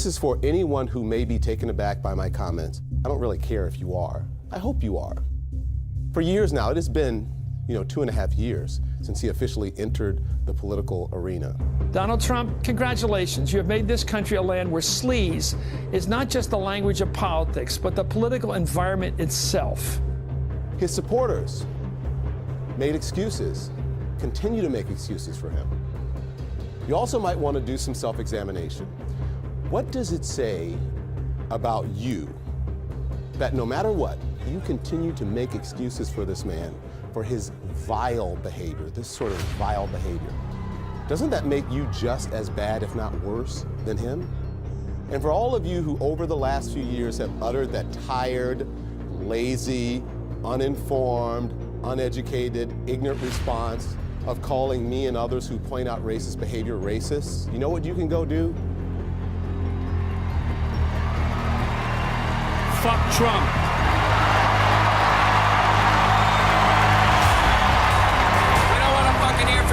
is for anyone who may be taken aback by my comments. I don't really care if you are. I hope you are. For years now, it has been, 2.5 years since he officially entered the political arena. Donald Trump, congratulations. You have made this country a land where sleaze is not just the language of politics, but the political environment itself. His supporters made excuses, continue to make excuses for him. You also might want to do some self-examination. What does it say about you that no matter what, you continue to make excuses for this man, for his vile behavior, this sort of vile behavior? Doesn't that make you just as bad, if not worse, than him? And for all of you who over the last few years have uttered that tired, lazy, uninformed, uneducated, ignorant response of calling me and others who point out racist behavior racists, you know what you can go do? Fuck Trump.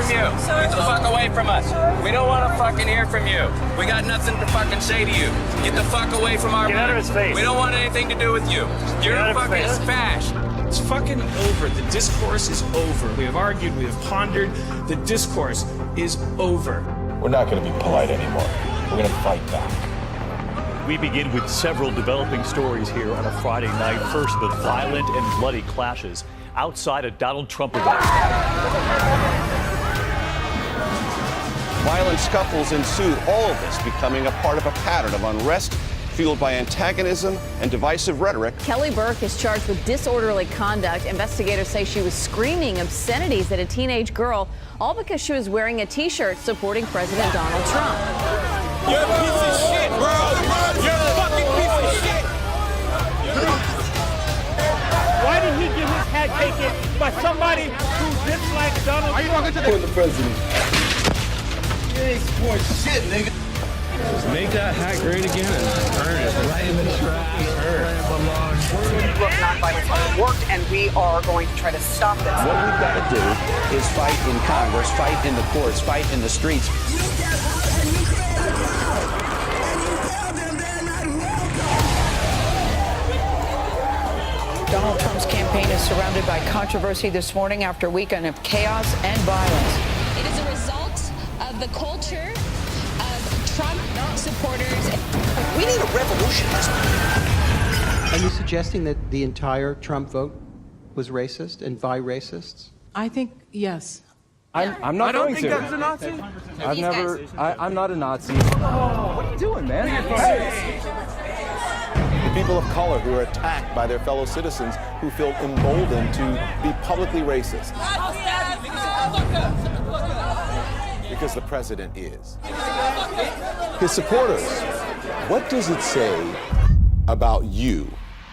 Get the fuck away from us. We don't want to fucking hear from you. We got nothing to fucking say to you. Get the fuck away from our... Get out of his face. We don't want anything to do with you. You're a fucking spash. It's fucking over. The discourse is over. We have argued, we have pondered. The discourse is over. We're not going to be polite anymore. We're going to fight back. We begin with several developing stories here on a Friday night. First, the violent and bloody clashes outside a Donald Trump event. Violent scuffles ensued, all of this becoming a part of a pattern of unrest fueled by antagonism and divisive rhetoric. Kelly Burke is charged with disorderly conduct. Investigators say she was screaming obscenities at a teenage girl, all because she was wearing a T-shirt supporting President Donald Trump. You're a piece of shit, bro. You're a fucking piece of shit. Why did he get his hat taken by somebody who dislikes Donald Trump? Are you talking to the president? You ain't support shit, nigga. Just make that hat great again and burn it right in the trash. Look, nonviolence worked, and we are going to try to stop this. What we've got to do is fight in Congress, fight in the courts, fight in the streets. Donald Trump's campaign is surrounded by controversy this morning after a weekend of chaos and violence. It is a result of the culture of Trump supporters. We need a revolution. Are you suggesting that the entire Trump vote was racist and by racists? I think, yes. I'm not going to. I don't think that's a Nazi. I'm not a Nazi. Oh, what are you doing, man? Hey. The people of color who are attacked by their fellow citizens who feel emboldened to be publicly racist. Because the president is. His supporters, what does it say about you?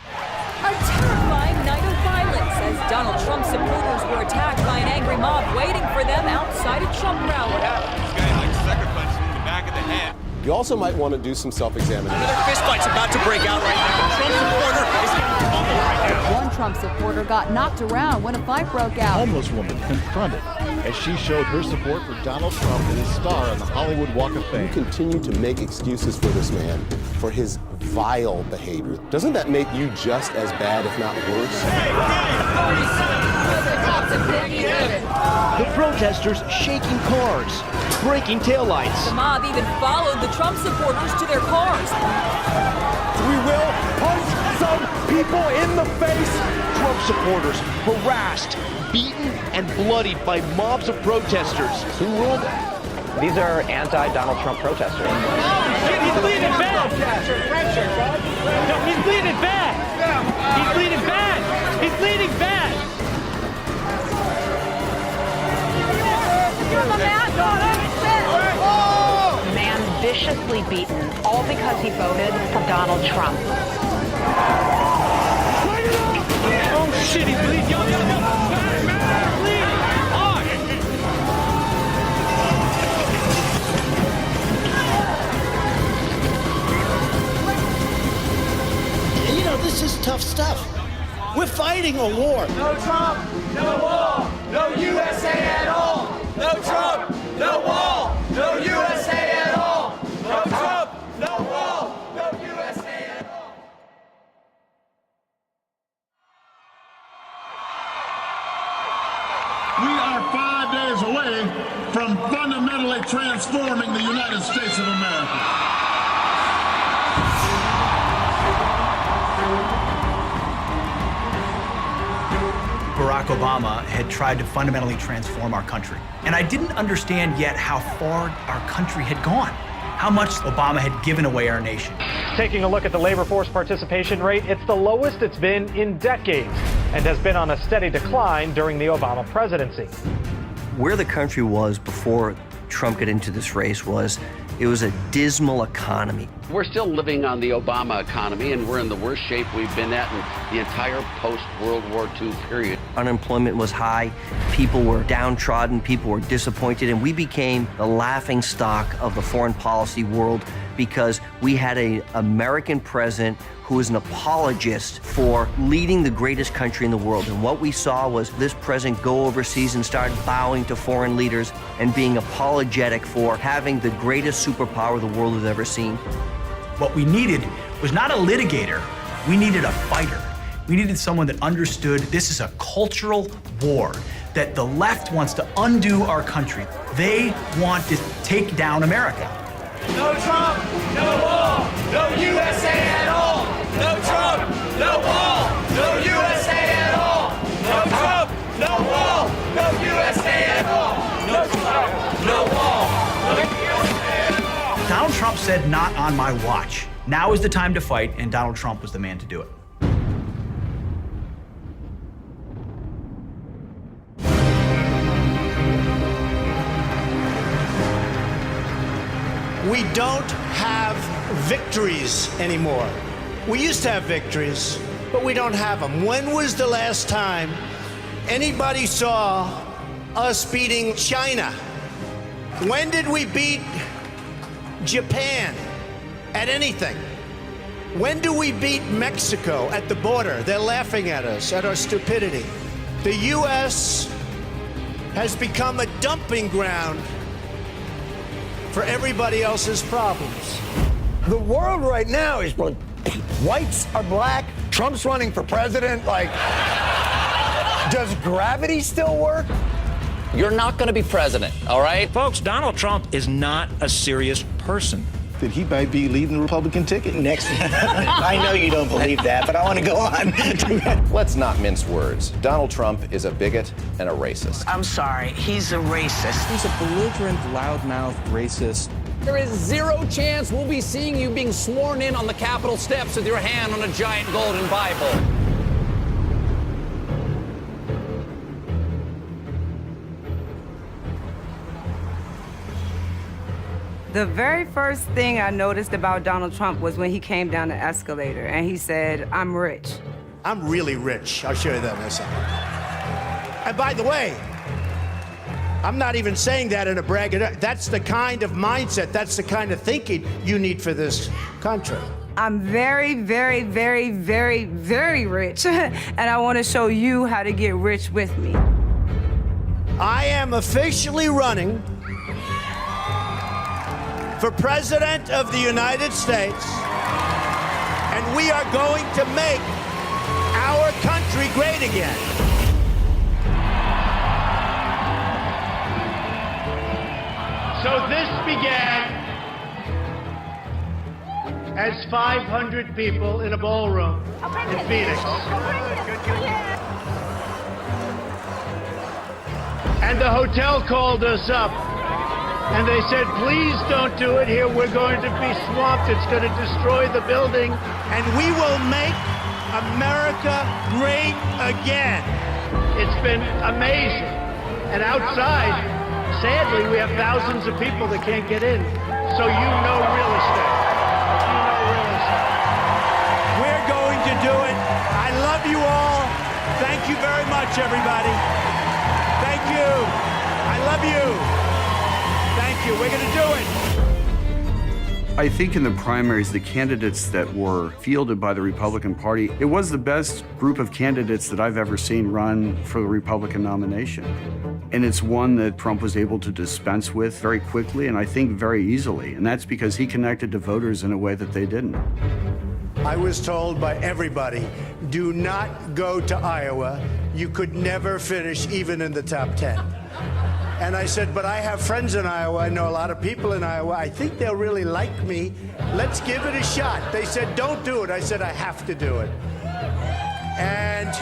A terrifying night of violence as Donald Trump supporters were attacked by an angry mob waiting for them outside a Trump rally. This guy like sucker punched him in the back of the head. You also might want to do some self-examination. Another fist fight's about to break out right now. Trump supporter is getting pummeled right now. One Trump supporter got knocked around when a fight broke out. A homeless woman confronted as she showed her support for Donald Trump and his star on the Hollywood Walk of Fame. You continue to make excuses for this man, for his vile behavior. Doesn't that make you just as bad, if not worse? The protesters shaking cars, breaking taillights. The mob even followed the Trump supporters to their cars. We will punch some people in the face. Trump supporters harassed, beaten, and bloodied by mobs of protesters. Who ruled? These are anti-Donald Trump protesters. He's bleeding bad. No, he's bleeding bad. He's bleeding bad. He's bleeding bad. Man viciously beaten, all because he voted for Donald Trump. Oh shit, he's bleeding. Yo, bleeding. You know, this is tough stuff. We're fighting a war. No Trump, no wall, no USA at all. No Trump, no wall, no USA at all. No Trump, no wall. United States of America. Barack Obama had tried to fundamentally transform our country. And I didn't understand yet how far our country had gone, how much Obama had given away our nation. Taking a look at the labor force participation rate, it's the lowest it's been in decades and has been on a steady decline during the Obama presidency. Where the country was before Trump got into this race was it was a dismal economy. We're still living on the Obama economy, and we're in the worst shape we've been at in the entire post-World War II period. Unemployment was high, people were downtrodden, people were disappointed, and we became the laughing stock of the foreign policy world because we had an American president who was an apologist for leading the greatest country in the world. And what we saw was this president go overseas and start bowing to foreign leaders and being apologetic for having the greatest superpower the world has ever seen. What we needed was not a litigator, we needed a fighter. We needed someone that understood this is a cultural war, that the left wants to undo our country. They want to take down America. No Trump, no wall, no USA at all. No Trump, no wall, no USA at all. No Trump, no wall, no USA at all. No Trump, no wall, no USA at all. Donald Trump said, "Not on my watch." Now is the time to fight, and Donald Trump was the man to do it. We don't have victories anymore. We used to have victories, but we don't have them. When was the last time anybody saw us beating China? When did we beat Japan at anything? When do we beat Mexico at the border? They're laughing at us, at our stupidity. The U.S. has become a dumping ground for everybody else's problems. The world right now is whites are black, Trump's running for president. Like, does gravity still work? You're not going to be president, all right? Folks, Donald Trump is not a serious person. That he might be leading the Republican ticket next. I know you don't believe that, but I want to go on. Let's not mince words. Donald Trump is a bigot and a racist. I'm sorry, he's a racist. He's a belligerent, loudmouthed racist. There is zero chance we'll be seeing you being sworn in on the Capitol steps with your hand on a giant golden Bible. The very first thing I noticed about Donald Trump was when he came down the escalator and he said, "I'm rich." I'm really rich. I'll show you that in a second. And by the way, I'm not even saying that in a braggadocio. That's the kind of mindset, that's the kind of thinking you need for this country. I'm very, very, very, very, very rich, and I want to show you how to get rich with me. I am officially running for President of the United States, and we are going to make our country great again. So this began as 500 people in a ballroom in Phoenix. And the hotel called us up. And they said, "Please don't do it here. We're going to be swamped. It's going to destroy the building. And we will make America great again." It's been amazing. And outside, sadly, we have thousands of people that can't get in. So you know real estate. You know real estate. We're going to do it. I love you all. Thank you very much, everybody. Thank you. I love you. Thank you. We're going to do it. I think in the primaries, the candidates that were fielded by the Republican Party, it was the best group of candidates that I've ever seen run for the Republican nomination. And it's one that Trump was able to dispense with very quickly and I think very easily. And that's because he connected to voters in a way that they didn't. I was told by everybody, do not go to Iowa. You could never finish even in the top 10. And I said, but I have friends in Iowa. I know a lot of people in Iowa. I think they'll really like me. Let's give it a shot. They said, don't do it. I said, I have to do it. And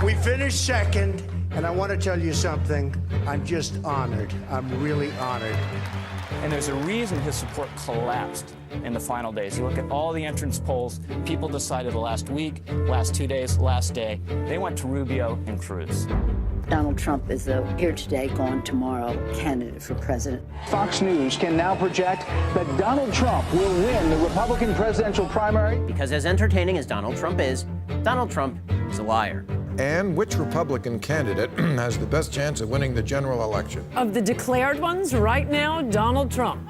we finished second. And I want to tell you something. I'm just honored. I'm really honored. And there's a reason his support collapsed in the final days. You look at all the entrance polls, people decided the last week, last 2 days, last day. They went to Rubio and Cruz. Donald Trump is the here today, gone tomorrow candidate for president. Fox News can now project that Donald Trump will win the Republican presidential primary. Because as entertaining as Donald Trump is a liar. And which Republican candidate has the best chance of winning the general election? Of the declared ones, right now, Donald Trump.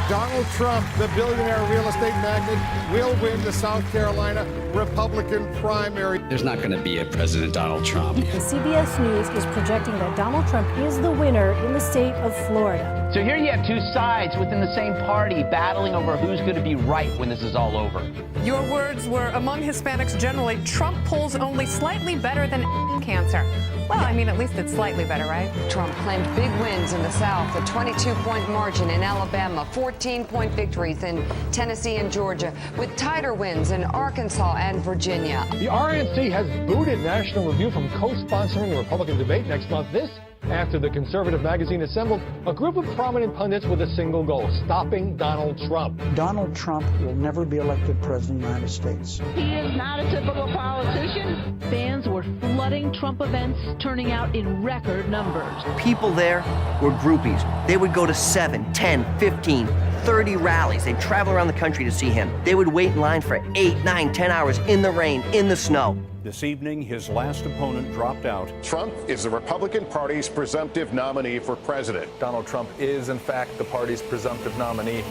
Donald Trump, the billionaire real estate magnate, will win the South Carolina Republican primary. There's not going to be a President Donald Trump. CBS News is projecting that Donald Trump is the winner in the state of Florida. So here you have two sides within the same party battling over who's going to be right when this is all over. Your words were, among Hispanics generally, Trump polls only slightly better than cancer. Well, I mean, at least it's slightly better, right? Trump claimed big wins in the South, a 22-point margin in Alabama, 14-point victories in Tennessee and Georgia, with tighter wins in Arkansas and Virginia. The RNC has booted National Review from co-sponsoring the Republican debate next month. This after the conservative magazine assembled a group of prominent pundits with a single goal: stopping Donald Trump. Donald Trump will never be elected president of the United States. He is not a typical politician. Fans were flooding Trump events, turning out in record numbers. People there were groupies. They would go to 7, 10, 15, 30 rallies. They'd travel around the country to see him. They would wait in line for 8, 9, 10 hours in the rain, in the snow. This evening, his last opponent dropped out. Trump is the Republican Party's presumptive nominee for president. Donald Trump is, in fact, the party's presumptive nominee.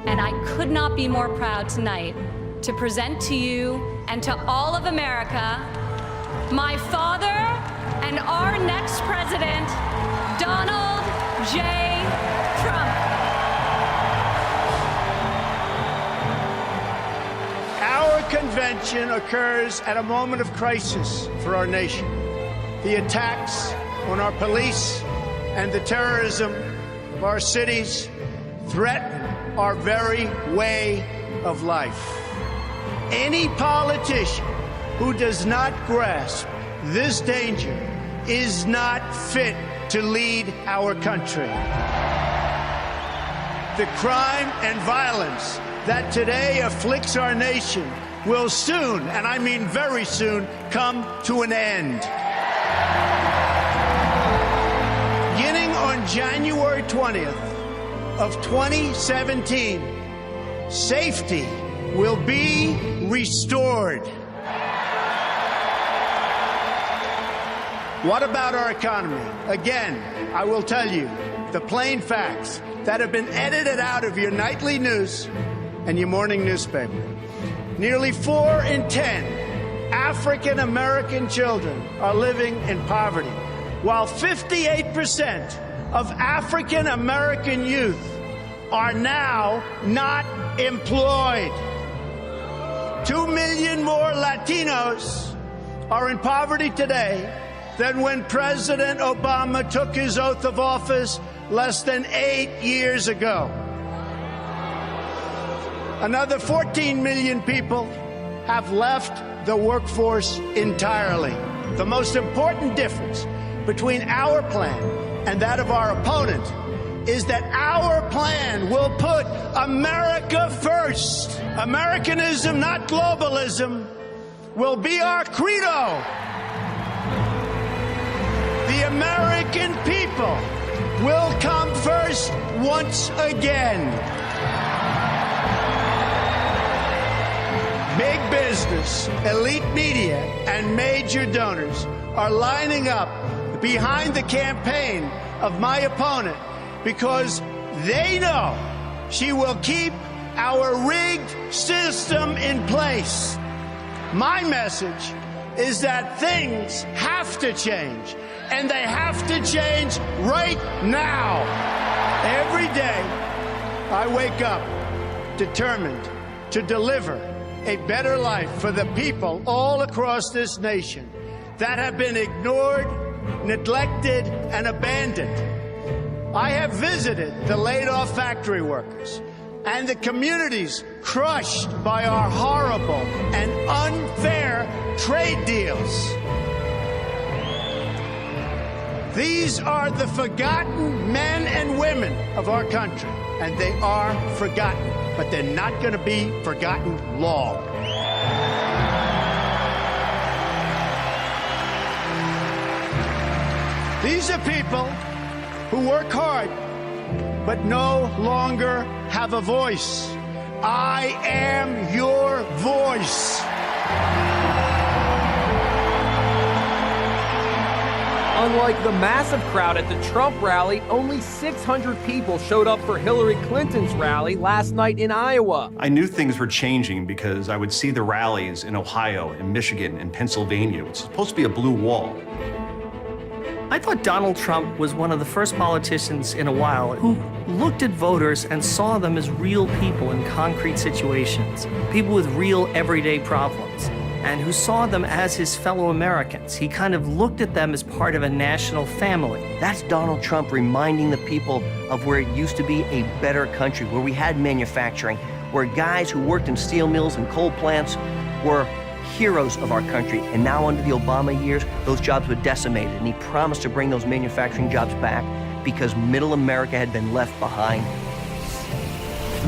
And I could not be more proud tonight to present to you and to all of America my father and our next president, Donald J. Trump. Our convention occurs at a moment of crisis for our nation. The attacks on our police and the terrorism of our cities threaten our very way of life. Any politician who does not grasp this danger is not fit to lead our country. The crime and violence that today afflicts our nation will soon, and I mean very soon, come to an end. Beginning on January 20th of 2017, safety will be restored. What about our economy? Again, I will tell you the plain facts that have been edited out of your nightly news and your morning newspaper. Nearly 4 in 10 African American children are living in poverty, while 58% of African American youth are now not employed. 2 million more Latinos are in poverty today than when President Obama took his oath of office less than 8 years ago. Another 14 million people have left the workforce entirely. The most important difference between our plan and that of our opponent is that our plan will put America first. Americanism, not globalism, will be our credo. The American people will come first once again. Big business, elite media, and major donors are lining up behind the campaign of my opponent because they know she will keep our rigged system in place. My message is that things have to change, and they have to change right now. Every day, I wake up determined to deliver a better life for the people all across this nation that have been ignored, neglected, and abandoned. I have visited the laid-off factory workers and the communities crushed by our horrible and unfair trade deals. These are the forgotten men and women of our country, and they are forgotten, but they're not going to be forgotten long. These are people who work hard, but no longer have a voice. I am your voice. Unlike the massive crowd at the Trump rally, only 600 people showed up for Hillary Clinton's rally last night in Iowa. I knew things were changing because I would see the rallies in Ohio and Michigan and Pennsylvania. It's supposed to be a blue wall. I thought Donald Trump was one of the first politicians in a while who looked at voters and saw them as real people in concrete situations, people with real everyday problems, and who saw them as his fellow Americans. He kind of looked at them as part of a national family. That's Donald Trump reminding the people of where it used to be a better country, where we had manufacturing, where guys who worked in steel mills and coal plants were heroes of our country. And now under the Obama years, those jobs were decimated. And he promised to bring those manufacturing jobs back because middle America had been left behind.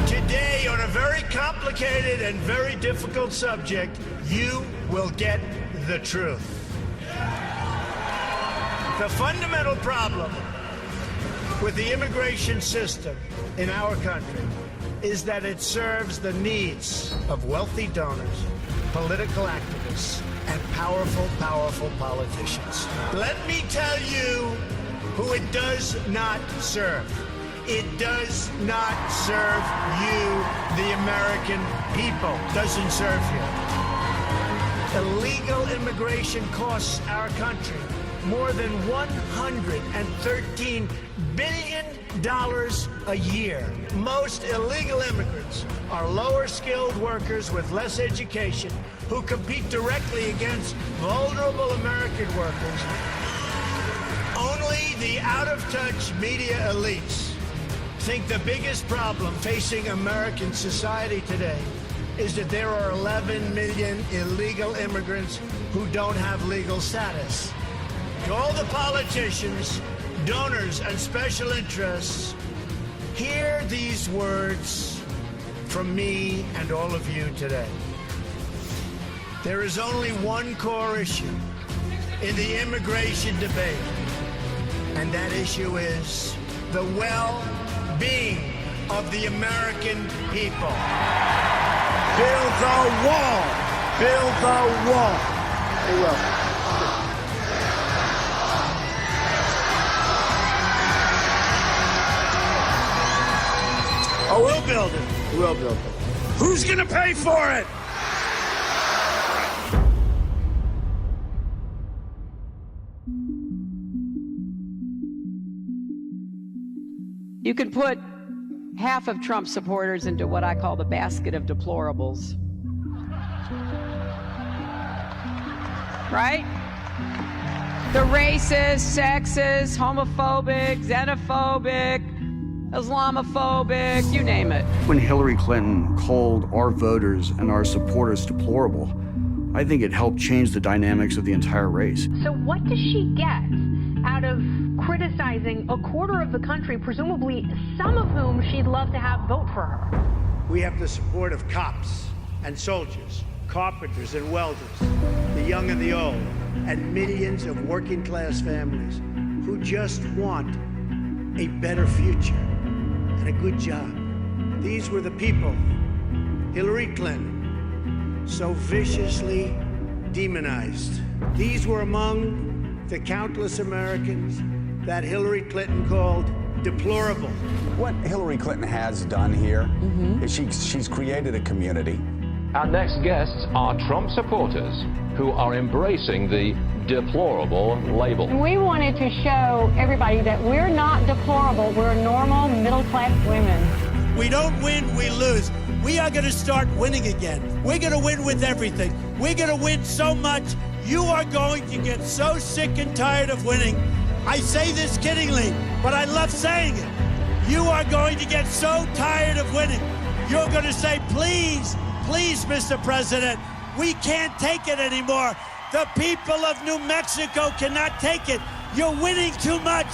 Today, on a very complicated and very difficult subject, you will get the truth. The fundamental problem with the immigration system in our country is that it serves the needs of wealthy donors, political activists, and powerful politicians. Let me tell you who it does not serve. It does not serve you, the American people. Doesn't serve you. Illegal immigration costs our country more than $113 billion a year. Most illegal immigrants are lower-skilled workers with less education who compete directly against vulnerable American workers. Only the out-of-touch media elites think the biggest problem facing American society today is that there are 11 million illegal immigrants who don't have legal status. To all the politicians, donors, and special interests, hear these words from me and all of you today. There is only one core issue in the immigration debate, and that issue is the well-being of the American people. Build the wall. Build the wall. They will. Oh, we'll build it. We'll build it. Who's gonna pay for it? You can put half of Trump's supporters into what I call the basket of deplorables. Right? The racist, sexist, homophobic, xenophobic, Islamophobic, you name it. When Hillary Clinton called our voters and our supporters deplorable, I think it helped change the dynamics of the entire race. So what does she get out of criticizing a quarter of the country, presumably some of whom she'd love to have vote for her? We have the support of cops and soldiers, carpenters and welders, the young and the old, and millions of working class families who just want a better future and a good job. These were the people Hillary Clinton so viciously demonized. These were among the countless Americans that Hillary Clinton called deplorable. What Hillary Clinton has done here is she's created a community. Our next guests are Trump supporters who are embracing the deplorable label. We wanted to show everybody that we're not deplorable, we're normal middle-class women. we don't win, we lose. We are going to start winning again. We're going to win with everything. We're going to win so much. You are going to get so sick and tired of winning. I say this kiddingly, but I love saying it. You are going to get so tired of winning. You're going to say, please, please, Mr. President, we can't take it anymore. The people of New Mexico cannot take it. You're winning too much.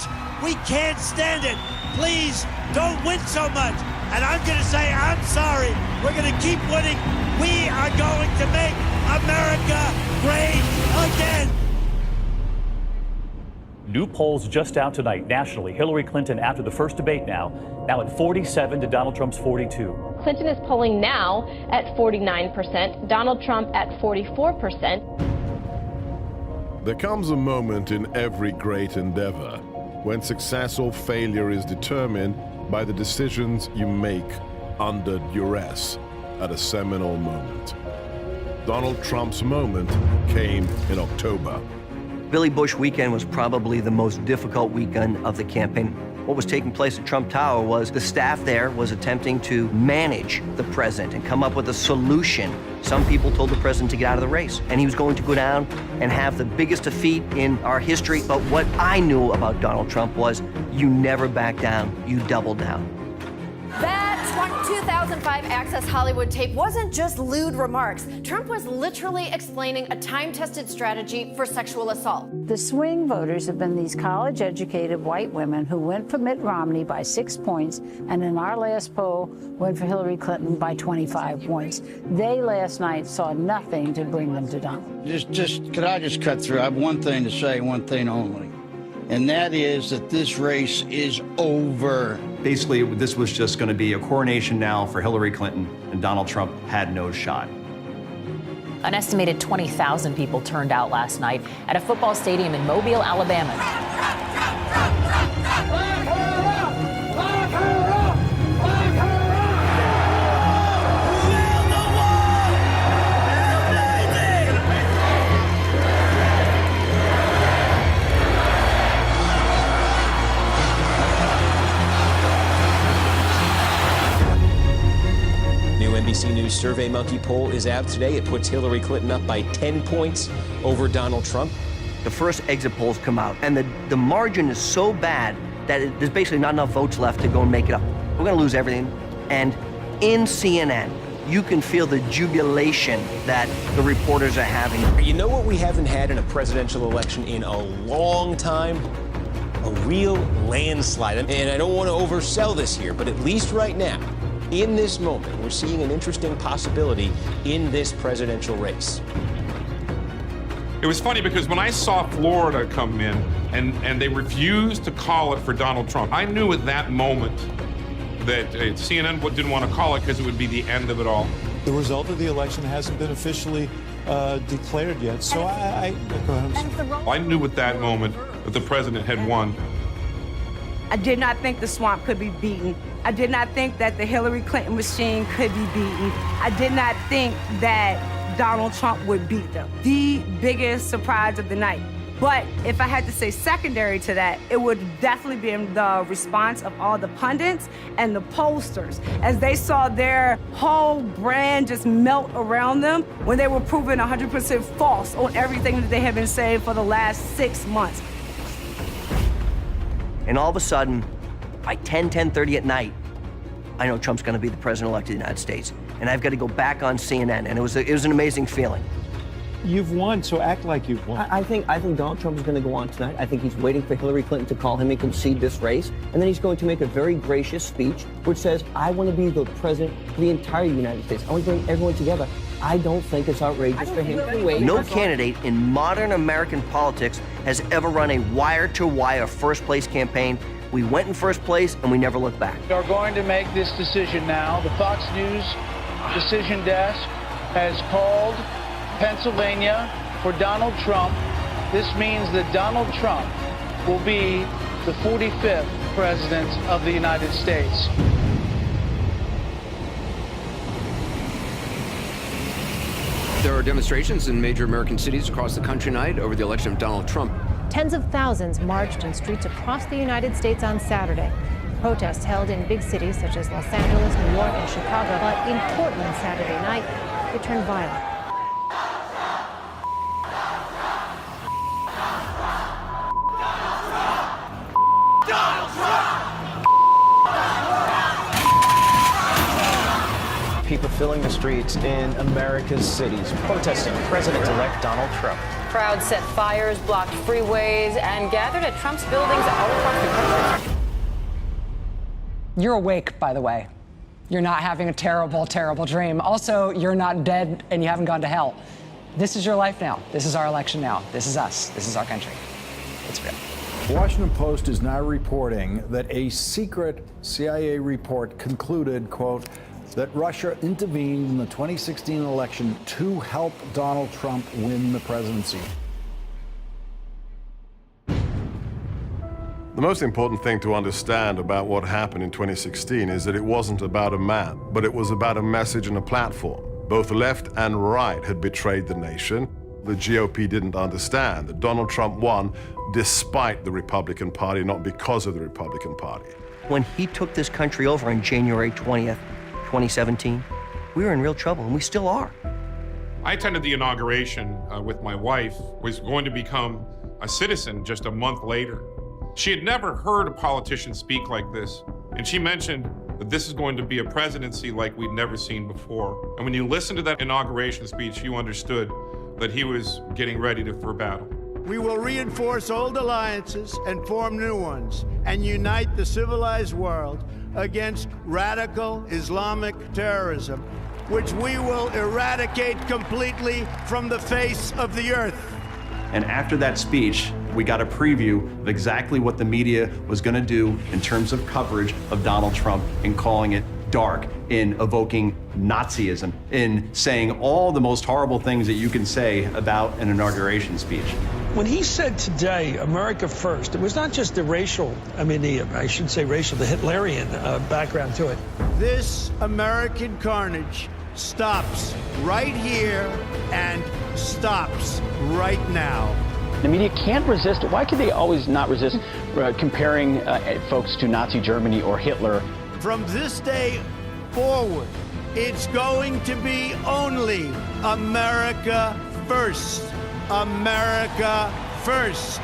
We can't stand it. Please don't win so much. And I'm going to say, I'm sorry. We're going to keep winning. We are going to make America great again. New polls just out tonight nationally. Hillary Clinton after the first debate now at 47 to Donald Trump's 42. Clinton is polling now at 49%, Donald Trump at 44%. There comes a moment in every great endeavor when success or failure is determined by the decisions you make under duress at a seminal moment. Donald Trump's moment came in October. Billy Bush weekend was probably the most difficult weekend of the campaign. What was taking place at Trump Tower was the staff there was attempting to manage the president and come up with a solution. Some people told the president to get out of the race, and he was going to go down and have the biggest defeat in our history. But what I knew about Donald Trump was you never back down, you double down. That 2005 Access Hollywood tape wasn't just lewd remarks. Trump was literally explaining a time-tested strategy for sexual assault. The swing voters have been these college-educated white women who went for Mitt Romney by 6 points, and in our last poll, went for Hillary Clinton by 25 points. They last night saw nothing to bring them to Donald. Could I just cut through? I have one thing to say, one thing only. And that is that this race is over. Basically, this was just going to be a coronation now for Hillary Clinton, and Donald Trump had no shot. An estimated 20,000 people turned out last night at a football stadium in Mobile, Alabama. NBC News Survey Monkey poll is out today. It puts Hillary Clinton up by 10 points over Donald Trump. The first exit polls come out, and the margin is so bad that there's basically not enough votes left to go and make it up. We're going to lose everything. And in CNN, you can feel the jubilation that the reporters are having. You know what we haven't had in a presidential election in a long time? A real landslide. And I don't want to oversell this here, but at least right now, in this moment, we're seeing an interesting possibility in this presidential race. It was funny because when I saw Florida come in and they refused to call it for Donald Trump, I knew at that moment that CNN didn't want to call it because it would be the end of it all. The result of the election hasn't been officially declared yet, so I knew at that moment that the president had won. I did not think the swamp could be beaten. I did not think that the Hillary Clinton machine could be beaten. I did not think that Donald Trump would beat them. The biggest surprise of the night. But if I had to say secondary to that, it would definitely be the response of all the pundits and the pollsters as they saw their whole brand just melt around them when they were proven 100% false on everything that they had been saying for the last 6 months. And all of a sudden, by 10:30 at night, I know Trump's going to be the president-elect of the United States. And I've got to go back on CNN, and it was an amazing feeling. You've won, so act like you've won. I think Donald Trump is going to go on tonight. I think he's waiting for Hillary Clinton to call him and concede this race. And then he's going to make a very gracious speech which says, I want to be the president of the entire United States. I want to bring everyone together. I don't think it's outrageous for him to wait. No candidate in modern American politics has ever run a wire-to-wire first-place campaign. We went in first place, and we never looked back. We are going to make this decision now. The Fox News decision desk has called Pennsylvania for Donald Trump. This means that Donald Trump will be the 45th president of the United States. There are demonstrations in major American cities across the country tonight over the election of Donald Trump. Tens of thousands marched in streets across the United States on Saturday. Protests held in big cities such as Los Angeles, New York, and Chicago, but in Portland Saturday night, it turned violent. People filling the streets in America's cities, protesting President-elect Donald Trump. Crowds set fires, blocked freeways, and gathered at Trump's buildings all across the country. You're awake, by the way. You're not having a terrible, terrible dream. Also, you're not dead and you haven't gone to hell. This is your life now. This is our election now. This is us. This is our country. It's real. The Washington Post is now reporting that a secret CIA report concluded, quote, that Russia intervened in the 2016 election to help Donald Trump win the presidency. The most important thing to understand about what happened in 2016 is that it wasn't about a man, but it was about a message and a platform. Both left and right had betrayed the nation. The GOP didn't understand that Donald Trump won despite the Republican Party, not because of the Republican Party. When he took this country over on January 20th, 2017, we were in real trouble, and we still are. I attended the inauguration with my wife, was going to become a citizen just a month later. She had never heard a politician speak like this, and she mentioned that this is going to be a presidency like we'd never seen before. And when you listen to that inauguration speech, you understood that he was getting ready for battle. We will reinforce old alliances and form new ones and unite the civilized world against radical Islamic terrorism, which we will eradicate completely from the face of the earth. And after that speech, we got a preview of exactly what the media was going to do in terms of coverage of Donald Trump, in calling it dark, in evoking Nazism, in saying all the most horrible things that you can say about an inauguration speech. When he said today, America first, it was not just the racial, the Hitlerian background to it. This American carnage stops right here and stops right now. The media can't resist it. Why can they always not resist comparing folks to Nazi Germany or Hitler? From this day forward, it's going to be only America first. America first.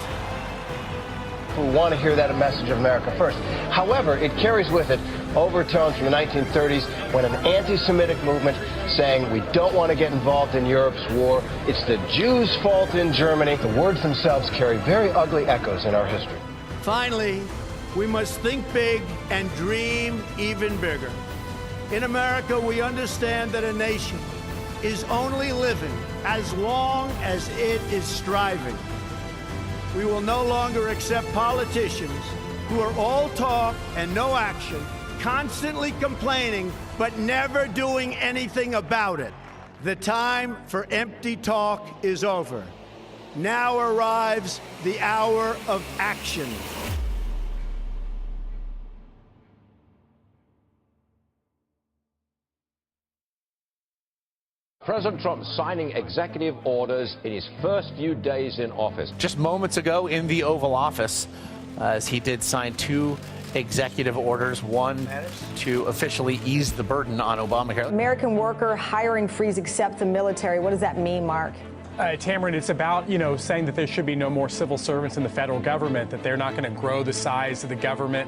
We want to hear that message of America first. However, it carries with it overtones from the 1930s when an anti-Semitic movement saying we don't want to get involved in Europe's war. It's the Jews' fault in Germany. The words themselves carry very ugly echoes in our history. Finally, we must think big and dream even bigger. In America, we understand that a nation is only living as long as it is striving. We will no longer accept politicians who are all talk and no action, constantly complaining, but never doing anything about it. The time for empty talk is over. Now arrives the hour of action. President Trump signing executive orders in his first few days in office. Just moments ago in the Oval Office, as he did sign two executive orders, one to officially ease the burden on Obamacare. American worker hiring freeze except the military. What does that mean, Mark? Tamron, it's about, saying that there should be no more civil servants in the federal government, that they're not going to grow the size of the government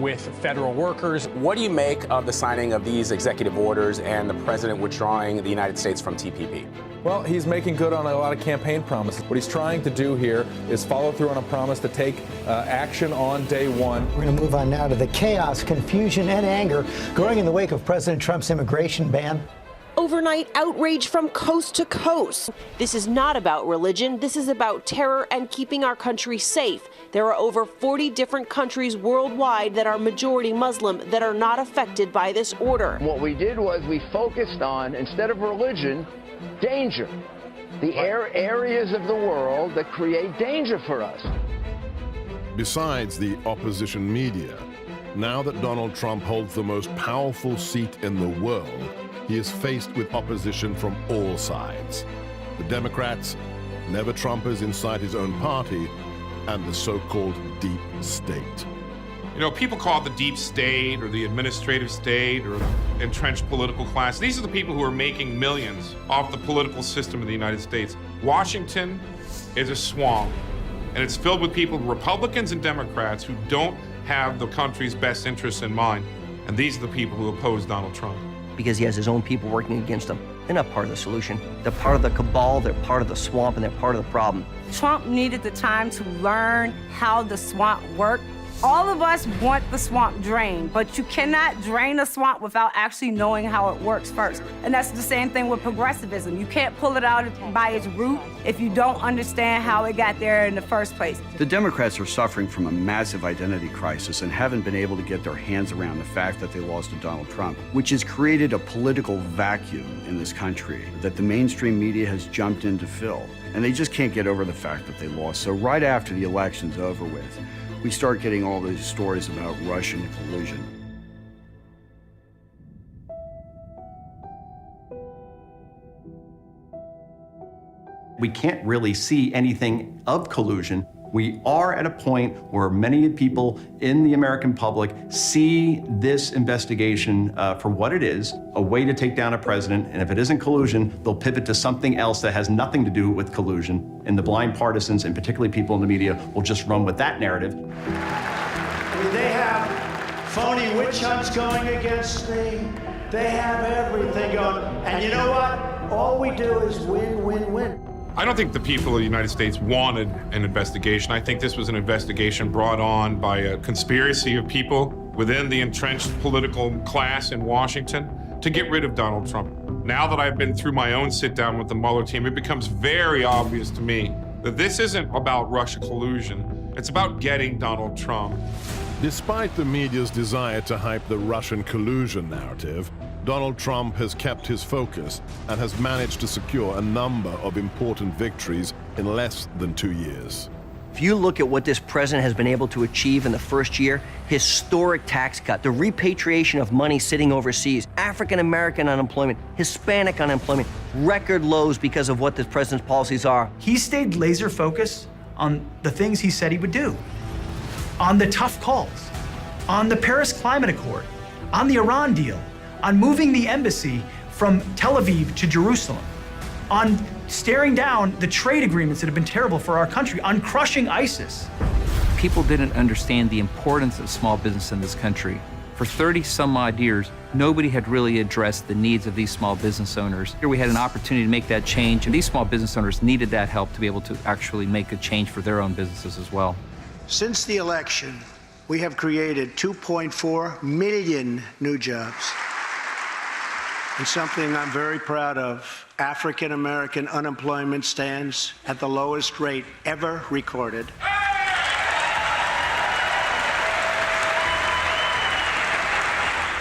with federal workers. What do you make of the signing of these executive orders and the president withdrawing the United States from TPP? Well, he's making good on a lot of campaign promises. What he's trying to do here is follow through on a promise to take action on day one. We're going to move on now to the chaos, confusion, and anger growing in the wake of President Trump's immigration ban. Overnight outrage from coast to coast. This is not about religion. This is about terror and keeping our country safe. There are over 40 different countries worldwide that are majority Muslim that are not affected by this order. What we did was we focused on, instead of religion, danger. The areas of the world that create danger for us. Besides the opposition media, now that Donald Trump holds the most powerful seat in the world, he is faced with opposition from all sides. The Democrats, never-Trumpers inside his own party, and the so-called deep state. You know, people call it the deep state or the administrative state or the entrenched political class. These are the people who are making millions off the political system of the United States. Washington is a swamp, and it's filled with people, Republicans and Democrats, who don't have the country's best interests in mind. And these are the people who oppose Donald Trump. Because he has his own people working against him. They're not part of the solution. They're part of the cabal, they're part of the swamp, and they're part of the problem. Trump needed the time to learn how the swamp worked. All of us want the swamp drained, but you cannot drain a swamp without actually knowing how it works first. And that's the same thing with progressivism. You can't pull it out by its root if you don't understand how it got there in the first place. The Democrats are suffering from a massive identity crisis and haven't been able to get their hands around the fact that they lost to Donald Trump, which has created a political vacuum in this country that the mainstream media has jumped in to fill. And they just can't get over the fact that they lost. So right after the election's over with, we start getting all these stories about Russian collusion. We can't really see anything of collusion. We are at a point where many people in the American public see this investigation for what it is, a way to take down a president, and if it isn't collusion, they'll pivot to something else that has nothing to do with collusion, and the blind partisans, and particularly people in the media, will just run with that narrative. They have phony witch hunts going against me. They have everything going. And you know what? All we do is win, win, win. I don't think the people of the United States wanted an investigation. I think this was an investigation brought on by a conspiracy of people within the entrenched political class in Washington to get rid of Donald Trump. Now that I've been through my own sit-down with the Mueller team, it becomes very obvious to me that this isn't about Russia collusion. It's about getting Donald Trump. Despite the media's desire to hype the Russian collusion narrative, Donald Trump has kept his focus and has managed to secure a number of important victories in less than 2 years. If you look at what this president has been able to achieve in the first year, historic tax cut, the repatriation of money sitting overseas, African-American unemployment, Hispanic unemployment, record lows because of what this president's policies are. He stayed laser focused on the things he said he would do, on the tough calls, on the Paris Climate Accord, on the Iran deal, on moving the embassy from Tel Aviv to Jerusalem, on staring down the trade agreements that have been terrible for our country, on crushing ISIS. People didn't understand the importance of small business in this country. For 30 some odd years, nobody had really addressed the needs of these small business owners. Here we had an opportunity to make that change, and these small business owners needed that help to be able to actually make a change for their own businesses as well. Since the election, we have created 2.4 million new jobs. And something I'm very proud of, African-American unemployment stands at the lowest rate ever recorded.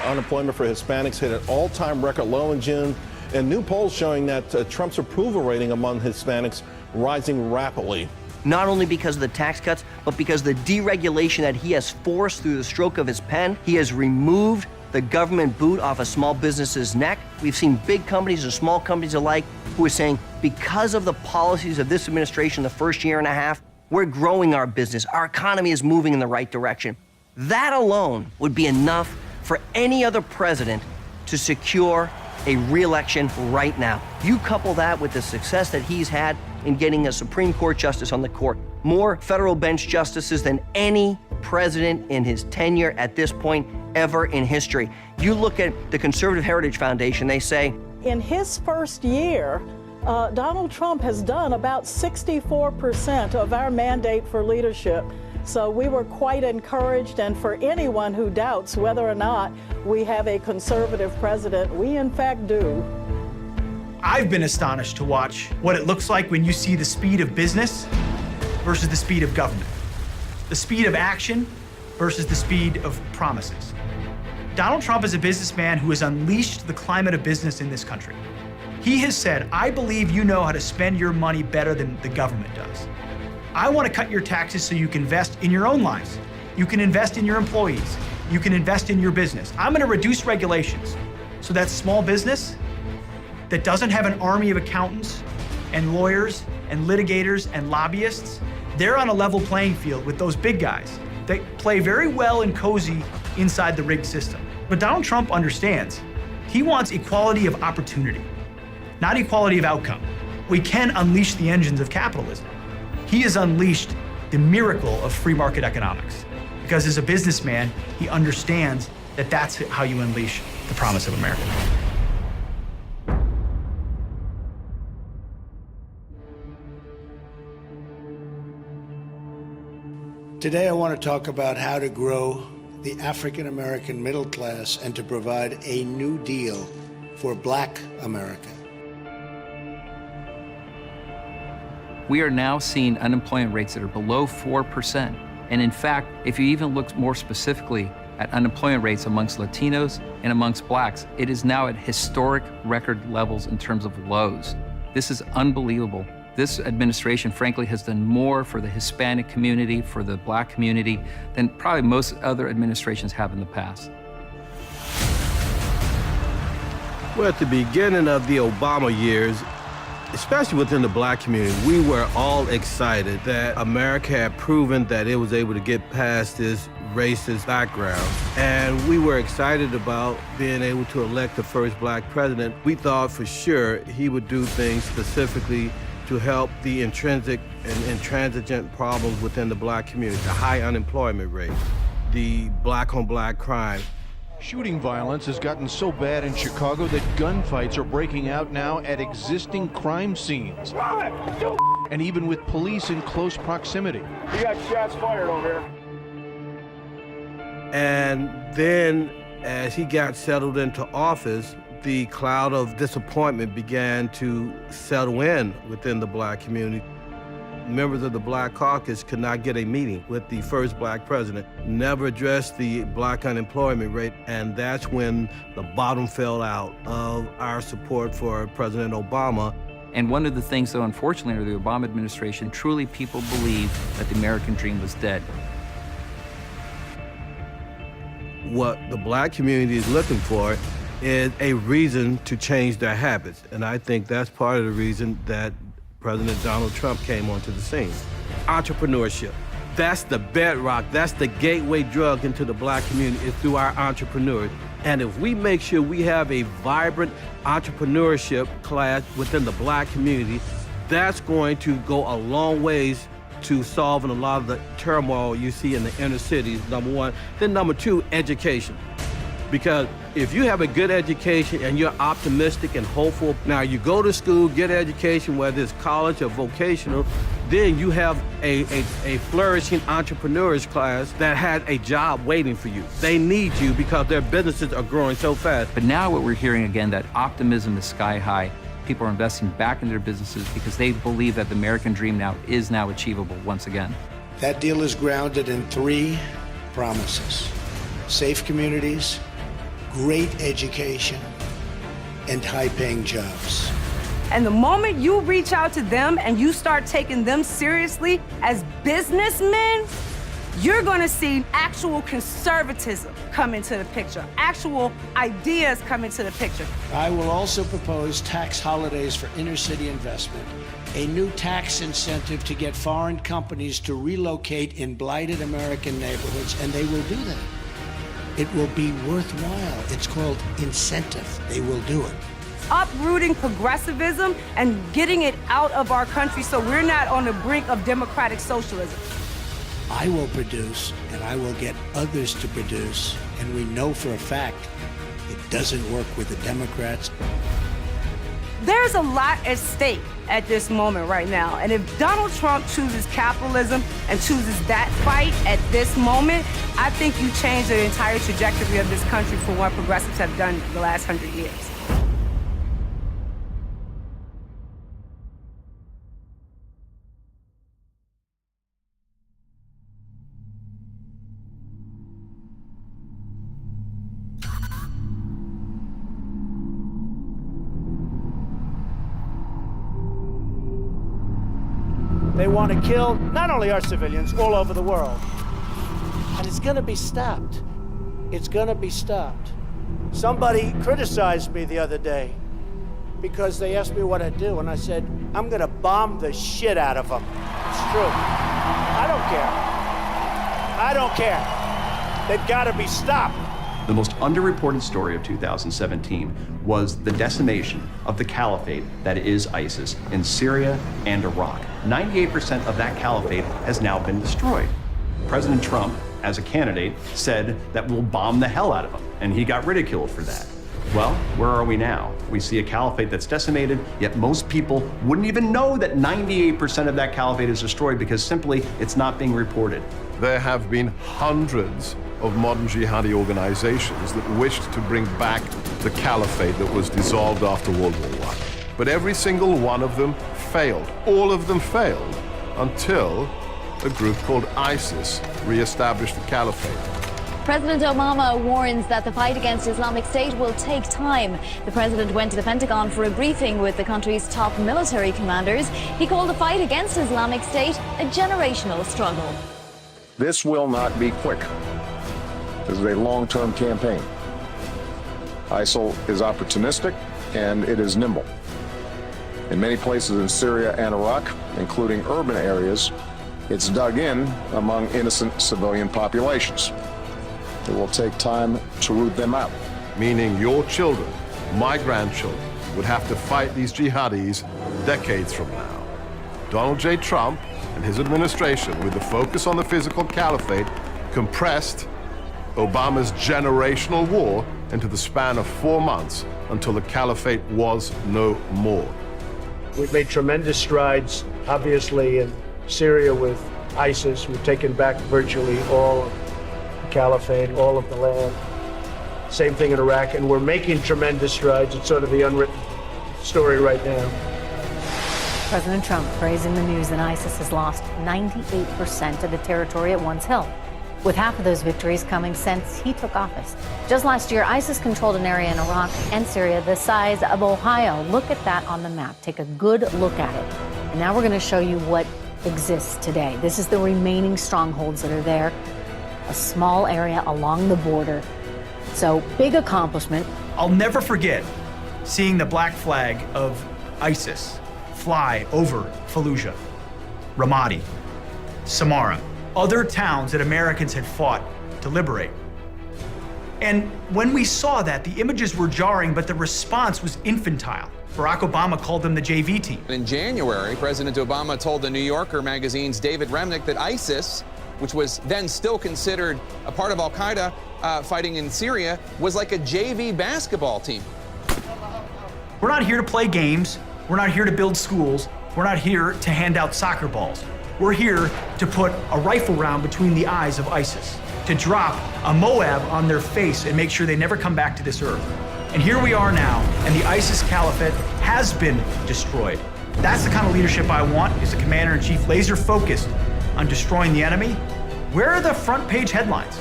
Unemployment for Hispanics hit an all-time record low in June, and new polls showing that Trump's approval rating among Hispanics rising rapidly. Not only because of the tax cuts, but because the deregulation that he has forced through the stroke of his pen. He has removed the government boot off a small business's neck. We've seen big companies and small companies alike who are saying, because of the policies of this administration the first year and a half, we're growing our business. Our economy is moving in the right direction. That alone would be enough for any other president to secure a re-election right now. You couple that with the success that he's had in getting a Supreme Court justice on the court, more federal bench justices than any president in his tenure at this point ever in history. You look at the Conservative Heritage Foundation, they say, in his first year, Donald Trump has done about 64% of our mandate for leadership. So we were quite encouraged, and for anyone who doubts whether or not we have a conservative president, we in fact do. I've been astonished to watch what it looks like when you see the speed of business versus the speed of government, the speed of action versus the speed of promises. Donald Trump is a businessman who has unleashed the climate of business in this country. He has said, I believe you know how to spend your money better than the government does. I want to cut your taxes so you can invest in your own lives. You can invest in your employees. You can invest in your business. I'm going to reduce regulations so that small business that doesn't have an army of accountants and lawyers and litigators and lobbyists, they're on a level playing field with those big guys that play very well and cozy inside the rigged system. But Donald Trump understands he wants equality of opportunity, not equality of outcome. We can unleash the engines of capitalism. He has unleashed the miracle of free market economics because as a businessman, he understands that that's how you unleash the promise of America. Today, I want to talk about how to grow the African-American middle class and to provide a new deal for Black America. We are now seeing unemployment rates that are below 4%. And in fact, if you even look more specifically at unemployment rates amongst Latinos and amongst blacks, it is now at historic record levels in terms of lows. This is unbelievable. This administration, frankly, has done more for the Hispanic community, for the black community, than probably most other administrations have in the past. Well, at the beginning of the Obama years, especially within the black community, we were all excited that America had proven that it was able to get past this racist background. And we were excited about being able to elect the first black president. We thought for sure he would do things specifically to help the intrinsic and intransigent problems within the black community, the high unemployment rate, the black-on-black crime. Shooting violence has gotten so bad in Chicago that gunfights are breaking out now at existing crime scenes. And even with police in close proximity. You got shots fired over here. And then as he got settled into office, the cloud of disappointment began to settle in within the black community. Members of the Black Caucus could not get a meeting with the first black president, never addressed the black unemployment rate, and that's when the bottom fell out of our support for President Obama. And one of the things, though, unfortunately, under the Obama administration, truly people believed that the American dream was dead. What the black community is looking for is a reason to change their habits. And I think that's part of the reason that President Donald Trump came onto the scene. Entrepreneurship. That's the bedrock, that's the gateway drug into the black community, is through our entrepreneurs. And if we make sure we have a vibrant entrepreneurship class within the black community, that's going to go a long ways to solving a lot of the turmoil you see in the inner cities, number one. Then number two, education. Because if you have a good education and you're optimistic and hopeful, now you go to school, get education, whether it's college or vocational, then you have a flourishing entrepreneurs class that has a job waiting for you. They need you because their businesses are growing so fast. But now what we're hearing again, that optimism is sky high. People are investing back in their businesses because they believe that the American dream is now achievable once again. That deal is grounded in 3 promises: safe communities, great education, and high-paying jobs. And the moment you reach out to them and you start taking them seriously as businessmen, you're gonna see actual conservatism come into the picture, actual ideas come into the picture. I will also propose tax holidays for inner-city investment, a new tax incentive to get foreign companies to relocate in blighted American neighborhoods, and they will do that. It will be worthwhile. It's called incentive. They will do it. Uprooting progressivism and getting it out of our country so we're not on the brink of democratic socialism. I will produce, and I will get others to produce, and we know for a fact it doesn't work with the Democrats. There's a lot at stake at this moment right now. And if Donald Trump chooses capitalism and chooses that fight at this moment, I think you change the entire trajectory of this country for what progressives have done the last 100 years. They want to kill not only our civilians, all over the world. And it's going to be stopped. It's going to be stopped. Somebody criticized me the other day because they asked me what I'd do, and I said, I'm going to bomb the shit out of them. It's true. I don't care. I don't care. They've got to be stopped. The most underreported story of 2017 was the decimation of the caliphate that is ISIS in Syria and Iraq. 98% of that caliphate has now been destroyed. President Trump, as a candidate, said that we'll bomb the hell out of them, and he got ridiculed for that. Well, where are we now? We see a caliphate that's decimated, yet most people wouldn't even know that 98% of that caliphate is destroyed because simply it's not being reported. There have been hundreds of modern jihadi organizations that wished to bring back the caliphate that was dissolved after World War I. But every single one of them failed. All of them failed until a group called ISIS reestablished the caliphate. President Obama warns that the fight against Islamic State will take time. The president went to the Pentagon for a briefing with the country's top military commanders. He called the fight against Islamic State a generational struggle. This will not be quick. This is a long-term campaign. ISIL is opportunistic and it is nimble. In many places in Syria and Iraq, including urban areas, it's dug in among innocent civilian populations. It will take time to root them out. Meaning your children, my grandchildren, would have to fight these jihadis decades from now. Donald J. Trump and his administration, with the focus on the physical caliphate, compressed Obama's generational war into the span of 4 months until the caliphate was no more. We've made tremendous strides, obviously, in Syria with ISIS. We've taken back virtually all of the caliphate, all of the land. Same thing in Iraq, and we're making tremendous strides. It's sort of the unwritten story right now. President Trump praising the news that ISIS has lost 98% of the territory it once held, with half of those victories coming since he took office. Just last year, ISIS controlled an area in Iraq and Syria the size of Ohio. Look at that on the map. Take a good look at it. And now we're going to show you what exists today. This is the remaining strongholds that are there, a small area along the border. So, big accomplishment. I'll never forget seeing the black flag of ISIS fly over Fallujah, Ramadi, Samarra, other towns that Americans had fought to liberate. And when we saw that, the images were jarring, but the response was infantile. Barack Obama called them the JV team. In January, President Obama told the New Yorker magazine's David Remnick that ISIS, which was then still considered a part of al-Qaeda fighting in Syria, was like a JV basketball team. We're not here to play games. We're not here to build schools. We're not here to hand out soccer balls. We're here to put a rifle round between the eyes of ISIS, to drop a Moab on their face and make sure they never come back to this earth. And here we are now, and the ISIS caliphate has been destroyed. That's the kind of leadership I want, is a commander-in-chief laser-focused on destroying the enemy. Where are the front page headlines?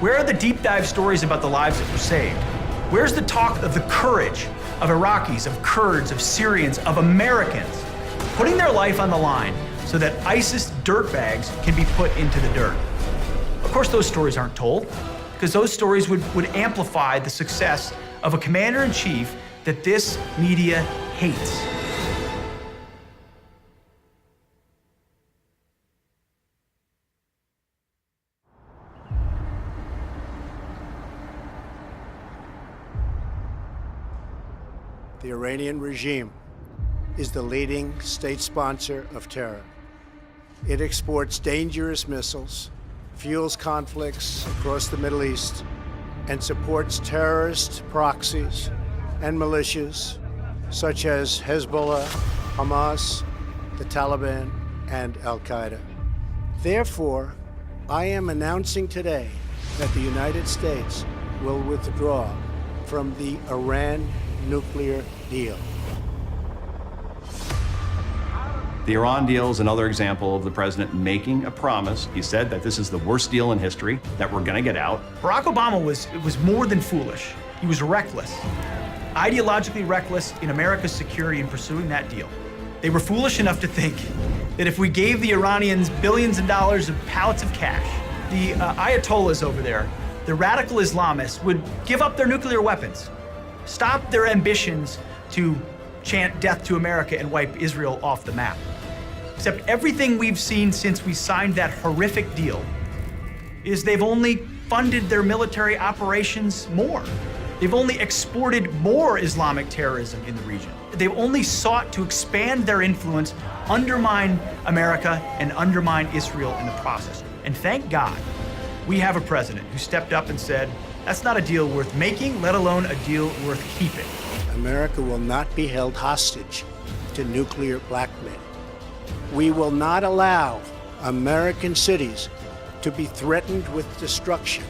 Where are the deep dive stories about the lives that were saved? Where's the talk of the courage of Iraqis, of Kurds, of Syrians, of Americans, putting their life on the line so that ISIS dirtbags can be put into the dirt? Of course, those stories aren't told, because those stories would amplify the success of a commander-in-chief that this media hates. The Iranian regime is the leading state sponsor of terror. It exports dangerous missiles, fuels conflicts across the Middle East, and supports terrorist proxies and militias such as Hezbollah, Hamas, the Taliban, and Al-Qaeda. Therefore, I am announcing today that the United States will withdraw from the Iran nuclear deal. The Iran deal is another example of the president making a promise. He said that this is the worst deal in history, that we're going to get out. Barack Obama was more than foolish. He was reckless, ideologically reckless in America's security in pursuing that deal. They were foolish enough to think that if we gave the Iranians billions of dollars of pallets of cash, the Ayatollahs over there, the radical Islamists, would give up their nuclear weapons, stop their ambitions to chant death to America and wipe Israel off the map. Except everything we've seen since we signed that horrific deal is they've only funded their military operations more. They've only exported more Islamic terrorism in the region. They've only sought to expand their influence, undermine America, and undermine Israel in the process. And thank God, we have a president who stepped up and said, that's not a deal worth making, let alone a deal worth keeping. America will not be held hostage to nuclear blackmail. We will not allow American cities to be threatened with destruction.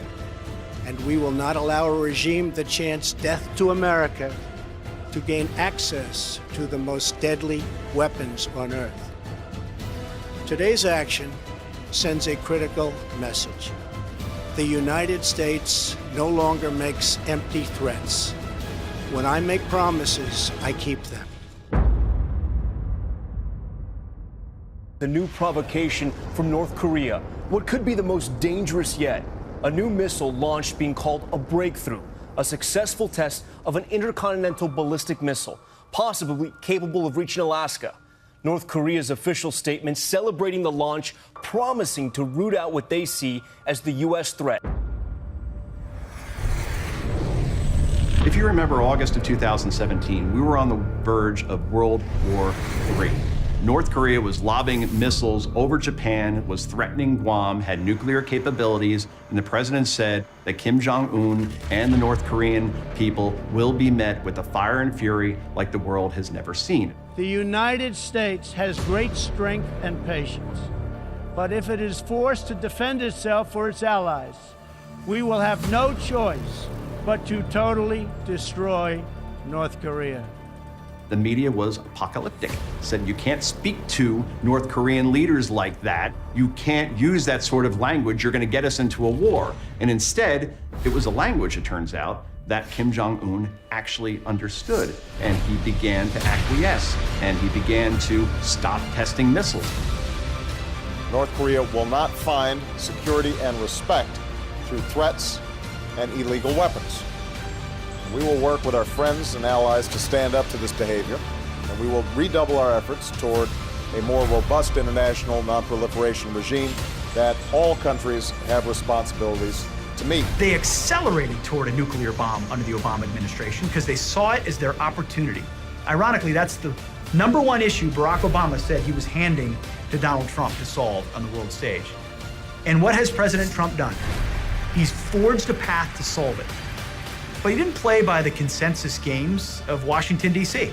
And we will not allow a regime that chants death to America to gain access to the most deadly weapons on earth. Today's action sends a critical message. The United States no longer makes empty threats. When I make promises, I keep them. The new provocation from North Korea, what could be the most dangerous yet, a new missile launched being called a breakthrough, a successful test of an intercontinental ballistic missile, possibly capable of reaching Alaska. North Korea's official statement celebrating the launch, promising to root out what they see as the U.S. threat. If you remember August of 2017, we were on the verge of World War III. North Korea was lobbing missiles over Japan, was threatening Guam, had nuclear capabilities, and the president said that Kim Jong-un and the North Korean people will be met with a fire and fury like the world has never seen. The United States has great strength and patience, but if it is forced to defend itself or its allies, we will have no choice but to totally destroy North Korea. The media was apocalyptic, said you can't speak to North Korean leaders like that. You can't use that sort of language. You're going to get us into a war. And instead, it was a language, it turns out, that Kim Jong-un actually understood. And he began to acquiesce, and he began to stop testing missiles. North Korea will not find security and respect through threats and illegal weapons. We will work with our friends and allies to stand up to this behavior, and we will redouble our efforts toward a more robust international non-proliferation regime that all countries have responsibilities to meet. They accelerated toward a nuclear bomb under the Obama administration because they saw it as their opportunity. Ironically, that's the number one issue Barack Obama said he was handing to Donald Trump to solve on the world stage. And what has President Trump done? He's forged a path to solve it. But he didn't play by the consensus games of Washington, D.C.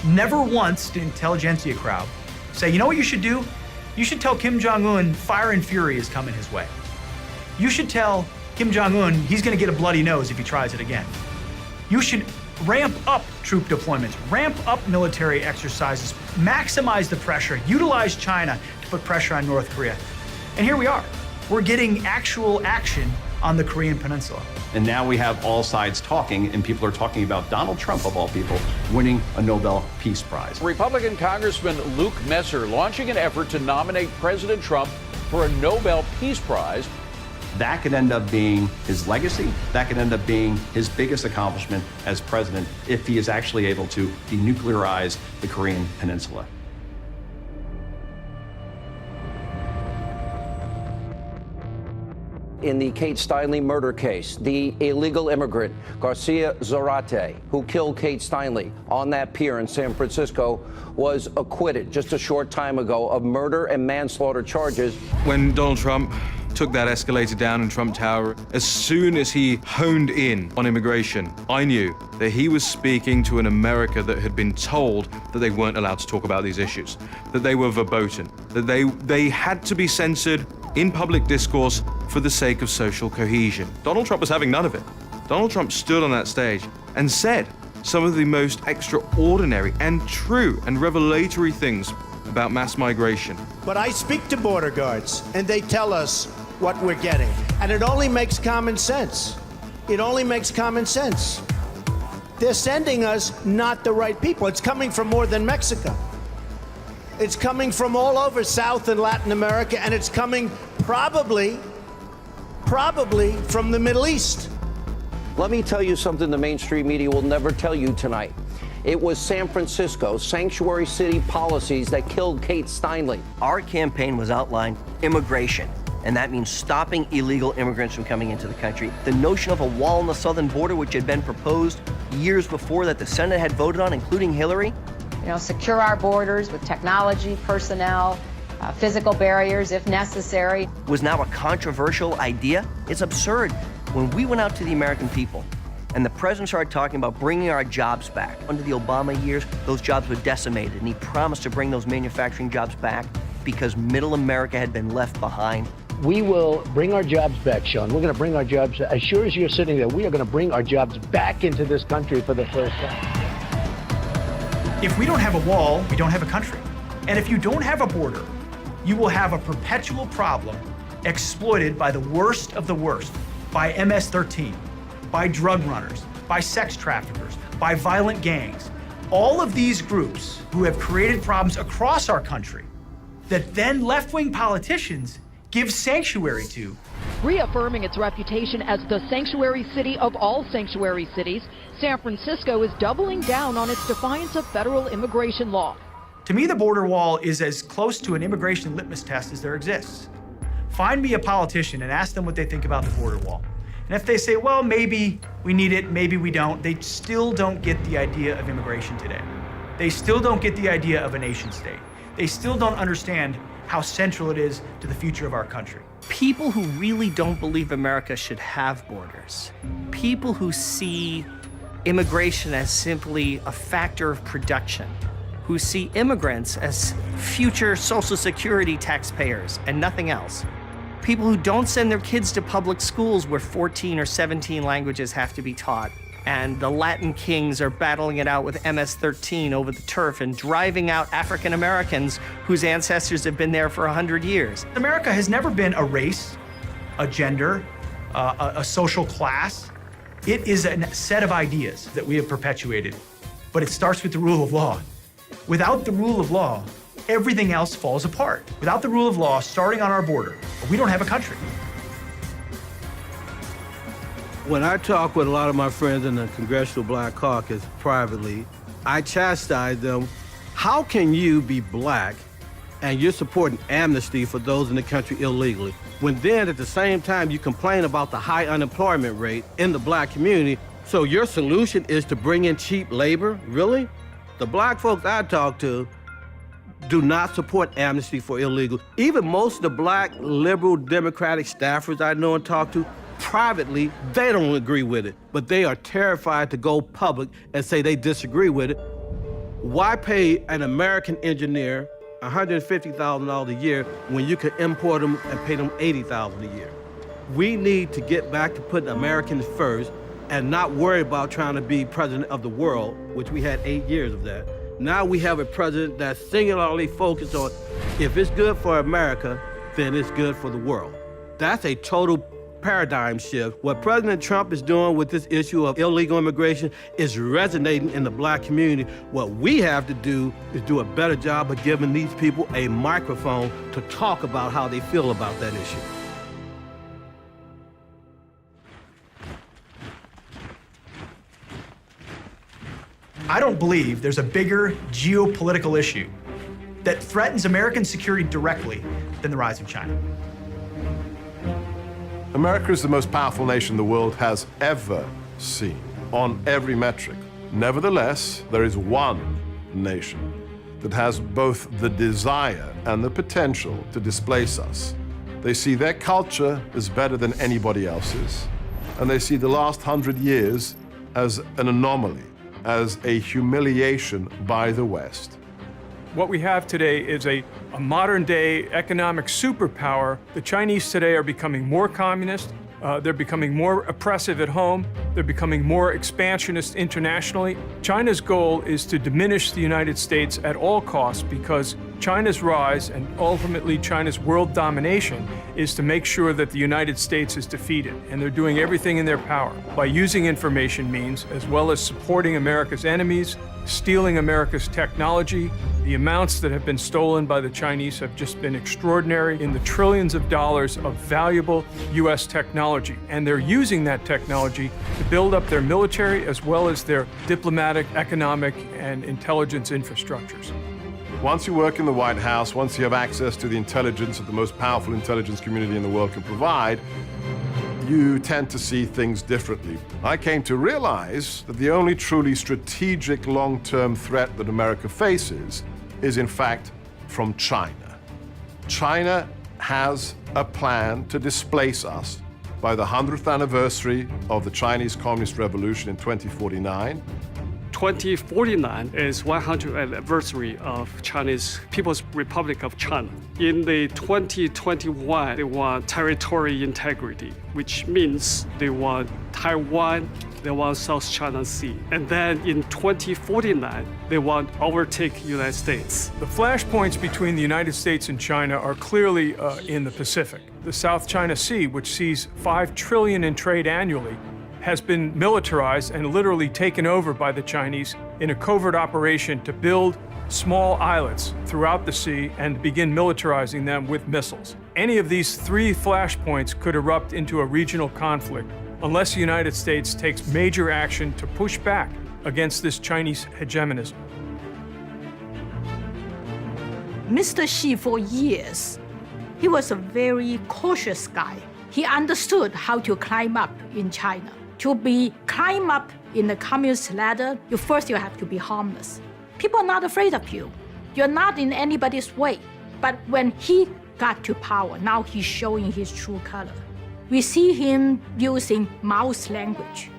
Never once did intelligentsia crowd say, you know what you should do? You should tell Kim Jong-un fire and fury is coming his way. You should tell Kim Jong-un he's going to get a bloody nose if he tries it again. You should ramp up troop deployments, ramp up military exercises, maximize the pressure, utilize China to put pressure on North Korea. And here we are. We're getting actual action on the Korean Peninsula. And now we have all sides talking, and people are talking about Donald Trump, of all people, winning a Nobel Peace Prize. Republican Congressman Luke Messer launching an effort to nominate President Trump for a Nobel Peace Prize. That could end up being his legacy. That could end up being his biggest accomplishment as president if he is actually able to denuclearize the Korean Peninsula. In the Kate Steinle murder case, the illegal immigrant Garcia Zarate, who killed Kate Steinle on that pier in San Francisco, was acquitted just a short time ago of murder and manslaughter charges. When Donald Trump took that escalator down in Trump Tower, as soon as he honed in on immigration, I knew that he was speaking to an America that had been told that they weren't allowed to talk about these issues, that they were verboten, that they had to be censored in public discourse for the sake of social cohesion. Donald Trump was having none of it. Donald Trump stood on that stage and said some of the most extraordinary and true and revelatory things about mass migration. But I speak to border guards, and they tell us what we're getting. And it only makes common sense. It only makes common sense. They're sending us not the right people. It's coming from more than Mexico. It's coming from all over South and Latin America, and it's coming probably from the Middle East. Let me tell you something the mainstream media will never tell you tonight. It was San Francisco's sanctuary city policies that killed Kate Steinle. Our campaign was outlined immigration and that means stopping illegal immigrants from coming into the country. The notion of a wall on the southern border, which had been proposed years before that the Senate had voted on, including Hillary. You know, secure our borders with technology, personnel, physical barriers if necessary. Was now a controversial idea. It's absurd. When we went out to the American people and the president started talking about bringing our jobs back, under the Obama years, those jobs were decimated, and he promised to bring those manufacturing jobs back because middle America had been left behind. We will bring our jobs back, Sean. We're going to bring our jobs, as sure as you're sitting there, we are going to bring our jobs back into this country for the first time. If we don't have a wall, we don't have a country. And if you don't have a border, you will have a perpetual problem exploited by the worst of the worst, by MS-13, by drug runners, by sex traffickers, by violent gangs. All of these groups who have created problems across our country that then left-wing politicians give sanctuary to. Reaffirming its reputation as the sanctuary city of all sanctuary cities, San Francisco is doubling down on its defiance of federal immigration law. To me, the border wall is as close to an immigration litmus test as there exists. Find me a politician and ask them what they think about the border wall. And if they say, well, maybe we need it, maybe we don't, they still don't get the idea of immigration today. They still don't get the idea of a nation state. They still don't understand how central it is to the future of our country. People who really don't believe America should have borders, people who see immigration as simply a factor of production, who see immigrants as future Social Security taxpayers and nothing else, people who don't send their kids to public schools where 14 or 17 languages have to be taught, and the Latin kings are battling it out with MS-13 over the turf and driving out African Americans whose ancestors have been there for 100 years. America has never been a race, a gender, a social class. It is a set of ideas that we have perpetuated, but it starts with the rule of law. Without the rule of law, everything else falls apart. Without the rule of law starting on our border, we don't have a country. When I talk with a lot of my friends in the Congressional Black Caucus privately, I chastise them. How can you be black and you're supporting amnesty for those in the country illegally, when then at the same time you complain about the high unemployment rate in the black community? So your solution is to bring in cheap labor? Really? The black folks I talk to do not support amnesty for illegal. Even most of the black liberal Democratic staffers I know and talk to, privately, they don't agree with it, but they are terrified to go public and say they disagree with it. Why pay an American engineer $150,000 a year when you can import them and pay them $80,000 a year? We need to get back to putting Americans first and not worry about trying to be president of the world, which we had 8 years of that. Now we have a president that's singularly focused on, if it's good for America, then it's good for the world. That's a total paradigm shift. What President Trump is doing with this issue of illegal immigration is resonating in the black community. What we have to do is do a better job of giving these people a microphone to talk about how they feel about that issue. I don't believe there's a bigger geopolitical issue that threatens American security directly than the rise of China. America is the most powerful nation the world has ever seen, on every metric. Nevertheless, there is one nation that has both the desire and the potential to displace us. They see their culture as better than anybody else's, and they see the last 100 years as an anomaly, as a humiliation by the West. What we have today is a modern-day economic superpower. The Chinese today are becoming more communist. They're becoming more oppressive at home. They're becoming more expansionist internationally. China's goal is to diminish the United States at all costs, because China's rise and ultimately China's world domination is to make sure that the United States is defeated. And they're doing everything in their power by using information means, as well as supporting America's enemies, stealing America's technology. The amounts that have been stolen by the Chinese have just been extraordinary, in the trillions of dollars of valuable U.S. technology. And they're using that technology to build up their military as well as their diplomatic, economic, and intelligence infrastructures. Once you work in the White House, once you have access to the intelligence that the most powerful intelligence community in the world can provide, you tend to see things differently. I came to realize that the only truly strategic long-term threat that America faces is, in fact, from China. China has a plan to displace us by the 100th anniversary of the Chinese Communist Revolution in 2049. 2049 is 100th anniversary of Chinese People's Republic of China. In the 2021, they want territorial integrity, which means they want Taiwan, they want South China Sea. And then in 2049, they want to overtake the United States. The flashpoints between the United States and China are clearly in the Pacific. The South China Sea, which sees $5 trillion in trade annually, has been militarized and literally taken over by the Chinese in a covert operation to build small islets throughout the sea and begin militarizing them with missiles. Any of these three flashpoints could erupt into a regional conflict unless the United States takes major action to push back against this Chinese hegemonism. Mr. Xi, for years, he was a very cautious guy. He understood how to climb up in China. To climb up in the communist ladder, you have to be harmless. People are not afraid of you. You're not in anybody's way. But when he got to power, now he's showing his true color. We see him using Mao's language.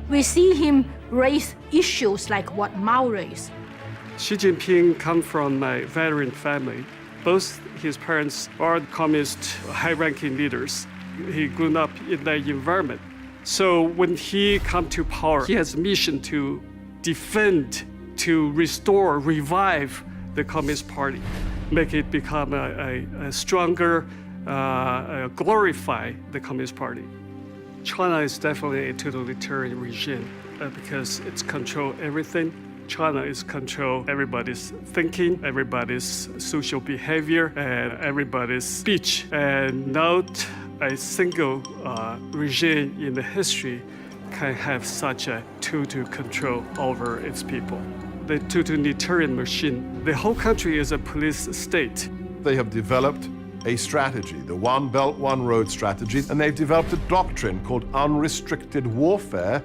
We see him raise issues like what Mao raised. Xi Jinping comes from a veteran family. Both his parents are communist high-ranking leaders. He grew up in that environment. So when he comes to power, he has a mission to defend, to restore, revive the Communist Party, make it become a stronger, glorify the Communist Party. China is definitely a totalitarian regime because it's control everything. China is control everybody's thinking, everybody's social behavior, and everybody's speech, and not a single regime in the history can have such a total control over its people. The totalitarian machine, the whole country is a police state. They have developed a strategy, the One Belt, One Road strategy, and they've developed a doctrine called unrestricted warfare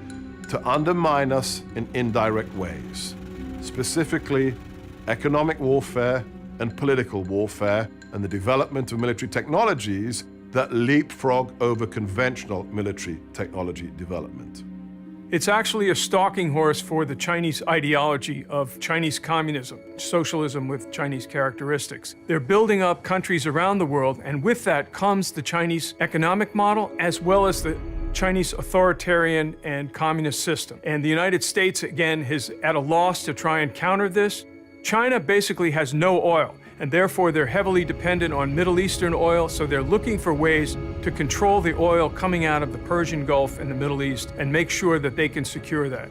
to undermine us in indirect ways, specifically economic warfare and political warfare and the development of military technologies that leapfrog over conventional military technology development. It's actually a stalking horse for the Chinese ideology of Chinese communism, socialism with Chinese characteristics. They're building up countries around the world, and with that comes the Chinese economic model as well as the Chinese authoritarian and communist system. And the United States, again, is at a loss to try and counter this. China basically has no oil, and therefore they're heavily dependent on Middle Eastern oil, so they're looking for ways to control the oil coming out of the Persian Gulf and the Middle East and make sure that they can secure that.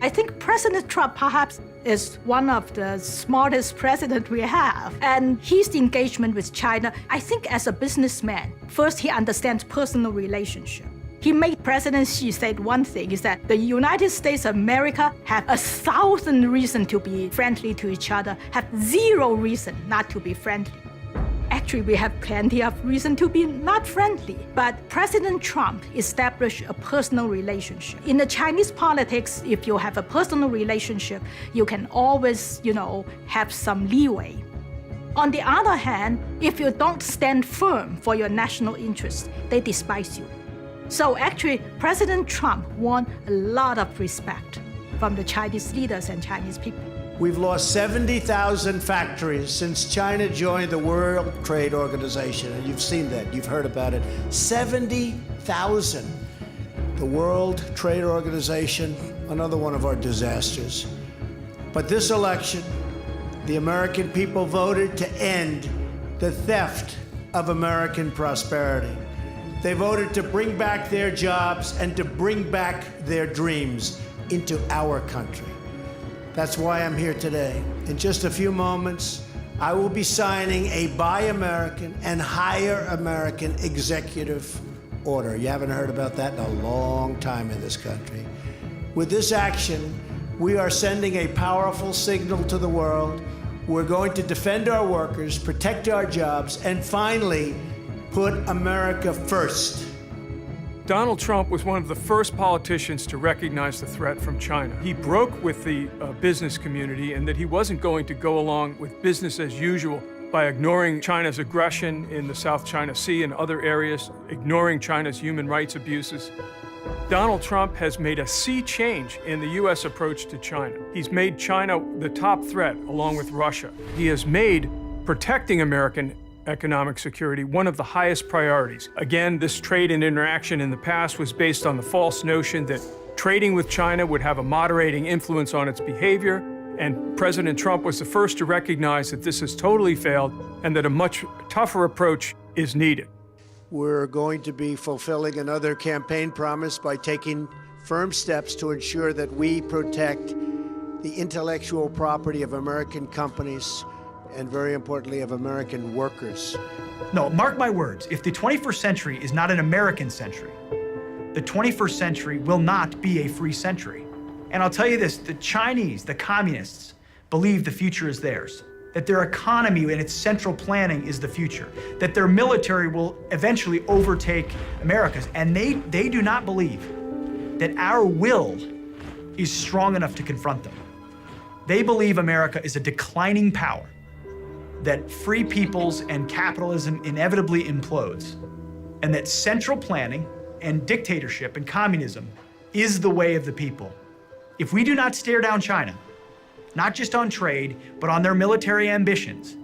I think President Trump perhaps is one of the smartest presidents we have. And his engagement with China, I think as a businessman, first he understands personal relationship. He made President Xi said one thing, is that the United States of America have 1,000 reasons to be friendly to each other, have 0 reason not to be friendly. Actually, we have plenty of reason to be not friendly. But President Trump established a personal relationship. In the Chinese politics, if you have a personal relationship, you can always, have some leeway. On the other hand, if you don't stand firm for your national interests, they despise you. So actually, President Trump won a lot of respect from the Chinese leaders and Chinese people. We've lost 70,000 factories since China joined the World Trade Organization, and you've seen that, you've heard about it. 70,000. The World Trade Organization, another one of our disasters. But this election, the American people voted to end the theft of American prosperity. They voted to bring back their jobs and to bring back their dreams into our country. That's why I'm here today. In just a few moments, I will be signing a Buy American and Hire American executive order. You haven't heard about that in a long time in this country. With this action, we are sending a powerful signal to the world We're going to defend our workers, protect our jobs, and finally, put America first. Donald Trump was one of the first politicians to recognize the threat from China. He broke with the business community and that he wasn't going to go along with business as usual by ignoring China's aggression in the South China Sea and other areas, ignoring China's human rights abuses. Donald Trump has made a sea change in the U.S. approach to China. He's made China the top threat, along with Russia. He has made protecting American economic security one of the highest priorities. Again, this trade and interaction in the past was based on the false notion that trading with China would have a moderating influence on its behavior, and President Trump was the first to recognize that this has totally failed and that a much tougher approach is needed. We're going to be fulfilling another campaign promise by taking firm steps to ensure that we protect the intellectual property of American companies and, very importantly, of American workers. No, mark my words, if the 21st century is not an American century, the 21st century will not be a free century. And I'll tell you this, the Chinese, the communists, believe the future is theirs, that their economy and its central planning is the future, that their military will eventually overtake America's, and they do not believe that our will is strong enough to confront them. They believe America is a declining power, that free peoples and capitalism inevitably implodes, and that central planning and dictatorship and communism is the way of the people. If we do not stare down China, not just on trade, but on their military ambitions,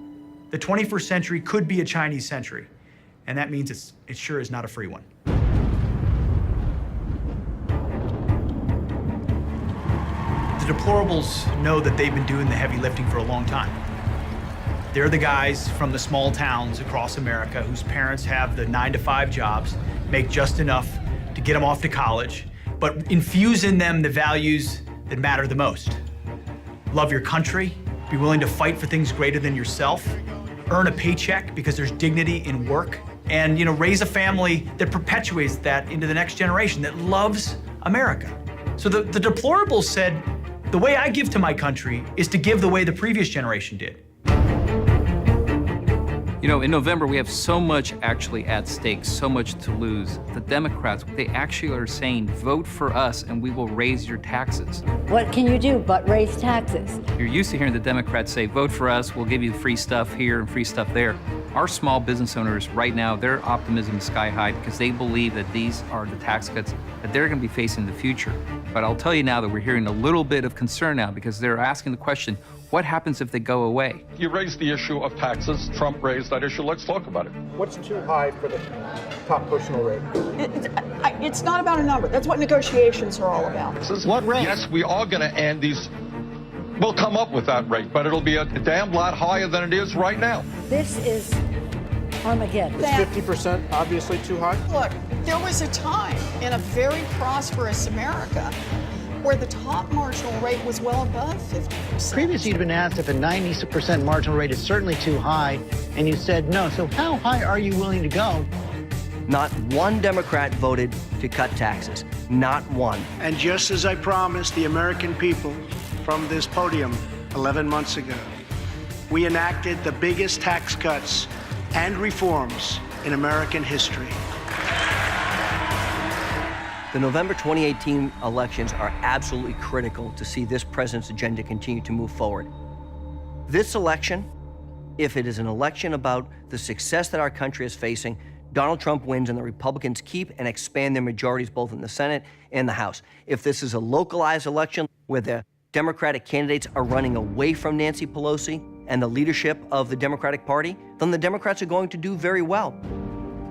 the 21st century could be a Chinese century, and that means it sure is not a free one. The deplorables know that they've been doing the heavy lifting for a long time. They're the guys from the small towns across America whose parents have the 9-to-5 jobs, make just enough to get them off to college, but infuse in them the values that matter the most. Love your country, be willing to fight for things greater than yourself, earn a paycheck because there's dignity in work, and raise a family that perpetuates that into the next generation that loves America. So the deplorables said, the way I give to my country is to give the way the previous generation did. In November, we have so much actually at stake, so much to lose. The Democrats, they actually are saying, vote for us and we will raise your taxes. What can you do but raise taxes? You're used to hearing the Democrats say, vote for us, we'll give you free stuff here and free stuff there. Our small business owners right now, their optimism is sky high because they believe that these are the tax cuts that they're going to be facing in the future. But I'll tell you now that we're hearing a little bit of concern now because they're asking the question, what happens if they go away? You raised the issue of taxes. Trump raised that issue. Let's talk about it. What's too high for the top personal rate? It's not about a number. That's what negotiations are all about. What rate? Yes, we are going to end these. We'll come up with that rate, but it'll be a damn lot higher than it is right now. This is Armageddon. Is 50% obviously too high? Look, there was a time in a very prosperous America where the top marginal rate was well above 50%. Previously, you'd been asked if a 90% marginal rate is certainly too high, and you said no. So how high are you willing to go? Not one Democrat voted to cut taxes. Not one. And just as I promised the American people from this podium 11 months ago, we enacted the biggest tax cuts and reforms in American history. The November 2018 elections are absolutely critical to see this president's agenda continue to move forward. This election, if it is an election about the success that our country is facing, Donald Trump wins and the Republicans keep and expand their majorities both in the Senate and the House. If this is a localized election where the Democratic candidates are running away from Nancy Pelosi and the leadership of the Democratic Party, then the Democrats are going to do very well.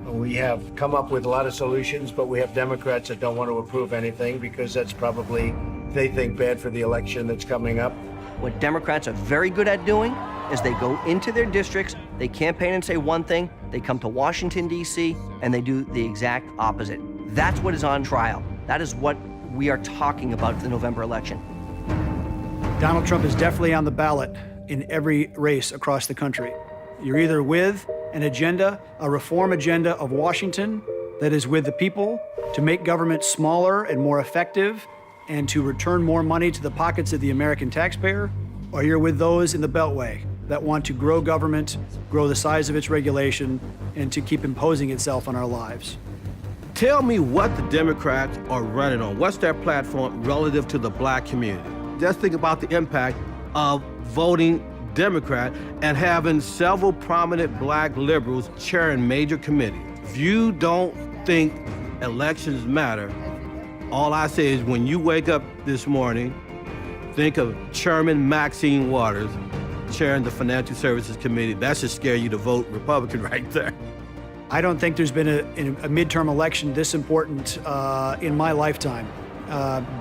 We have come up with a lot of solutions, but we have Democrats that don't want to approve anything because that's probably, they think, bad for the election that's coming up. What Democrats are very good at doing is they go into their districts, they campaign and say one thing, they come to Washington, D.C., and they do the exact opposite. That's what is on trial. That is what we are talking about in the November election. Donald Trump is definitely on the ballot in every race across the country. You're either with an agenda, a reform agenda of Washington that is with the people to make government smaller and more effective and to return more money to the pockets of the American taxpayer, or you're with those in the Beltway that want to grow government, grow the size of its regulation, and to keep imposing itself on our lives. Tell me what the Democrats are running on. What's their platform relative to the black community? Just think about the impact of voting Democrat and having several prominent black liberals chairing major committees. If you don't think elections matter, all I say is when you wake up this morning, think of Chairman Maxine Waters chairing the Financial Services Committee. That should scare you to vote Republican right there. I don't think there's been a midterm election this important in my lifetime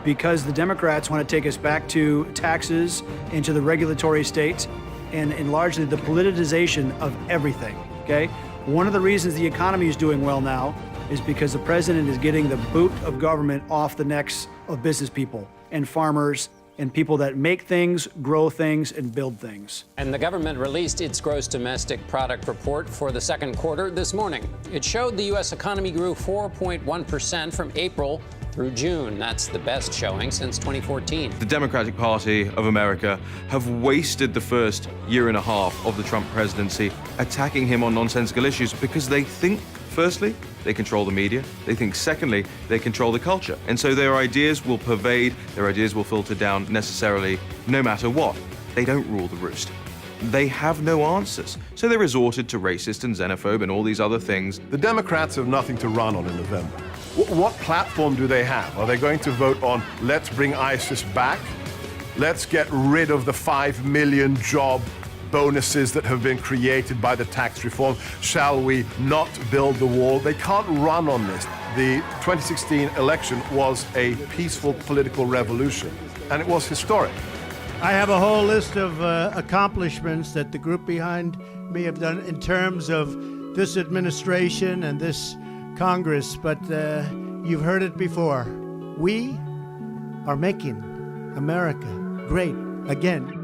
because the Democrats want to take us back to taxes and to the regulatory state and largely the politicization of everything, okay? One of the reasons the economy is doing well now is because the president is getting the boot of government off the necks of business people and farmers and people that make things, grow things, and build things. And the government released its gross domestic product report for the second quarter this morning. It showed the U.S. economy grew 4.1% from April through June. That's the best showing since 2014. The Democratic Party of America have wasted the first year and a half of the Trump presidency attacking him on nonsensical issues because they think, firstly, they control the media. They think, secondly, they control the culture. And so their ideas will pervade, their ideas will filter down necessarily no matter what. They don't rule the roost. They have no answers. So they resorted to racist and xenophobe and all these other things. The Democrats have nothing to run on in November. What platform do they have? Are they going to vote on let's bring ISIS back? Let's get rid of the 5 million job bonuses that have been created by the tax reform? Shall we not build the wall? They can't run on this. The 2016 election was a peaceful political revolution, and it was historic. I have a whole list of accomplishments that the group behind me have done in terms of this administration and this Congress, but you've heard it before. We are making America great again.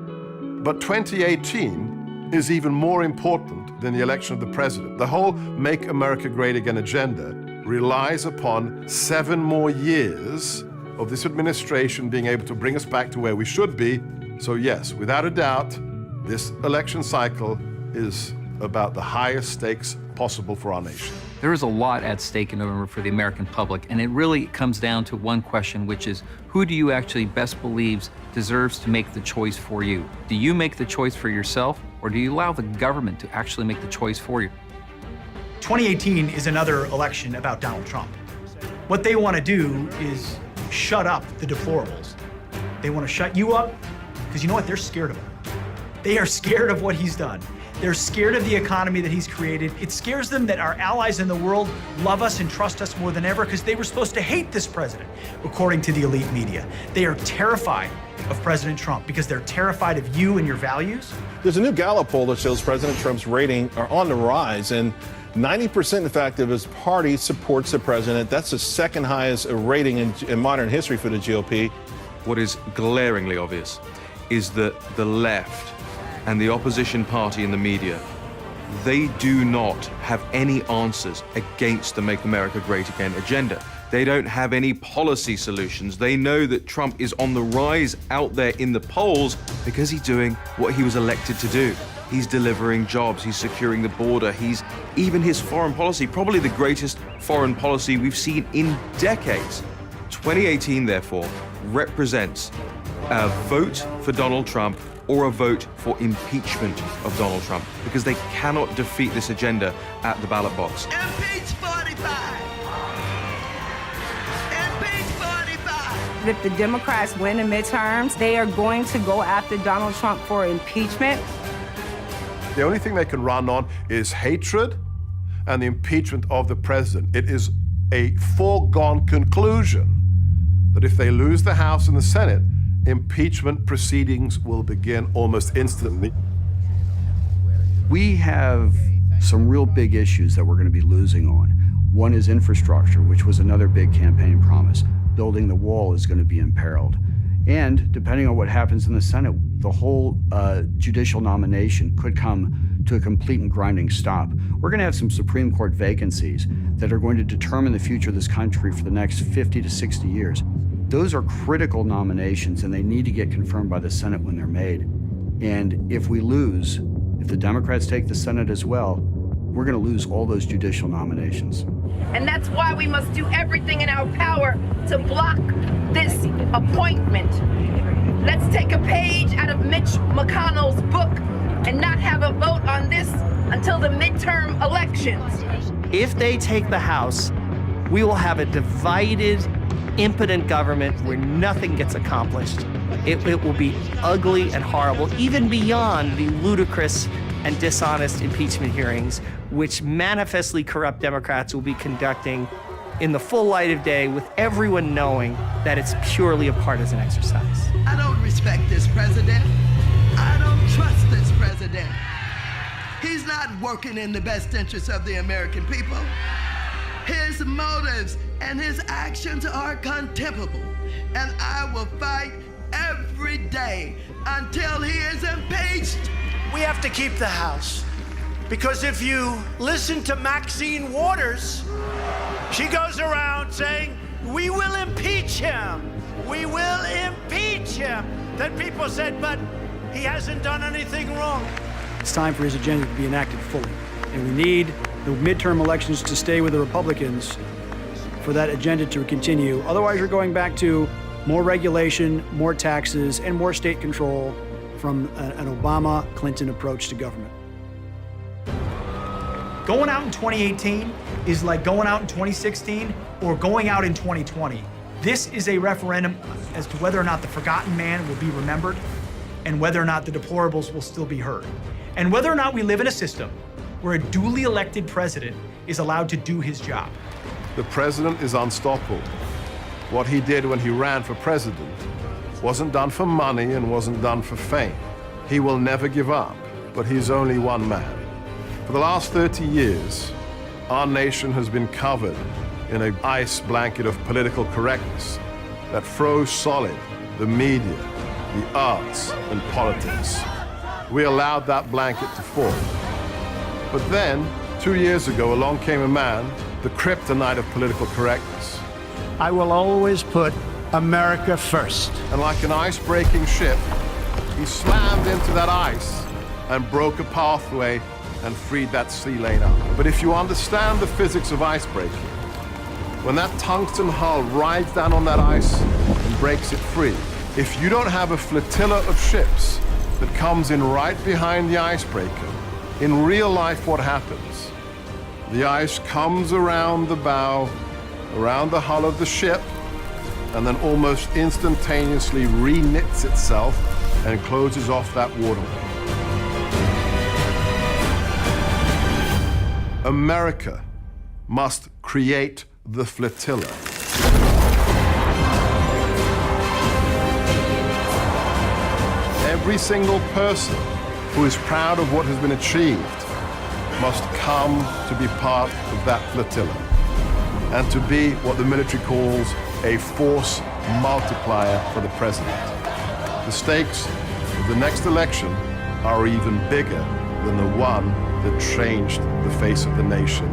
But 2018 is even more important than the election of the president. The whole Make America Great Again agenda relies upon 7 more years of this administration being able to bring us back to where we should be. So yes, without a doubt, this election cycle is about the highest stakes possible for our nation. There is a lot at stake in November for the American public, and it really comes down to one question, which is, who do you actually best believes deserves to make the choice for you? Do you make the choice for yourself, or do you allow the government to actually make the choice for you? 2018 is another election about Donald Trump. What they want to do is shut up the deplorables. They want to shut you up because you know what? They're scared of him. They are scared of what he's done. They're scared of the economy that he's created. It scares them that our allies in the world love us and trust us more than ever because they were supposed to hate this president, according to the elite media. They are terrified of President Trump because they're terrified of you and your values. There's a new Gallup poll that shows President Trump's rating are on the rise, and 90%, in fact, of his party supports the president. That's the second highest rating in modern history for the GOP. What is glaringly obvious is that the left and the opposition party in the media, they do not have any answers against the Make America Great Again agenda. They don't have any policy solutions. They know that Trump is on the rise out there in the polls because he's doing what he was elected to do. He's delivering jobs, he's securing the border, even his foreign policy, probably the greatest foreign policy we've seen in decades. 2018, therefore, represents a vote for Donald Trump or a vote for impeachment of Donald Trump, because they cannot defeat this agenda at the ballot box. Impeach 45! Impeach 45! If the Democrats win the midterms, they are going to go after Donald Trump for impeachment. The only thing they can run on is hatred and the impeachment of the president. It is a foregone conclusion that if they lose the House and the Senate, impeachment proceedings will begin almost instantly. We have some real big issues that we're going to be losing on. One is infrastructure, which was another big campaign promise. Building the wall is going to be imperiled. And depending on what happens in the Senate, the whole judicial nomination could come to a complete and grinding stop. We're going to have some Supreme Court vacancies that are going to determine the future of this country for the next 50 to 60 years. Those are critical nominations, and they need to get confirmed by the Senate when they're made. And if we lose, If the Democrats take the Senate as well, we're going to lose all those judicial nominations. And that's why we must do everything in our power to block this appointment. Let's take a page out of Mitch McConnell's book and not have a vote on this until the midterm elections. If they take the House, we will have a divided, impotent government where nothing gets accomplished. It will be ugly and horrible, even beyond the ludicrous and dishonest impeachment hearings, which manifestly corrupt Democrats will be conducting in the full light of day, with everyone knowing that it's purely a partisan exercise. I don't respect this president. I don't trust this president. He's not working in the best interest of the American people. His motives and his actions are contemptible, and I will fight every day until he is impeached. We have to keep the House, because if you listen to Maxine Waters, she goes around saying, we will impeach him. We will impeach him. Then people said, but he hasn't done anything wrong. It's time for his agenda to be enacted fully. And we need the midterm elections to stay with the Republicans for that agenda to continue. Otherwise, you're going back to more regulation, more taxes, and more state control from an Obama-Clinton approach to government. Going out in 2018 is like going out in 2016 or going out in 2020. This is a referendum as to whether or not the forgotten man will be remembered and whether or not the deplorables will still be heard, and whether or not we live in a system where a duly elected president is allowed to do his job. The president is unstoppable. What he did when he ran for president wasn't done for money and wasn't done for fame. He will never give up, but he's only one man. For the last 30 years, our nation has been covered in an ice blanket of political correctness that froze solid the media, the arts, and politics. We allowed that blanket to fall. But then, 2 years ago, along came a man, the kryptonite of political correctness. I will always put America first. And like an ice-breaking ship, he slammed into that ice and broke a pathway and freed that sea lane up. But if you understand the physics of icebreaking, when that tungsten hull rides down on that ice and breaks it free, if you don't have a flotilla of ships that comes in right behind the icebreaker, in real life what happens? The ice comes around the bow, around the hull of the ship, and then almost instantaneously re-knits itself and closes off that waterway. America must create the flotilla. Every single person who is proud of what has been achieved must come to be part of that flotilla and to be what the military calls a force multiplier for the president. The stakes of the next election are even bigger than the one that changed the face of the nation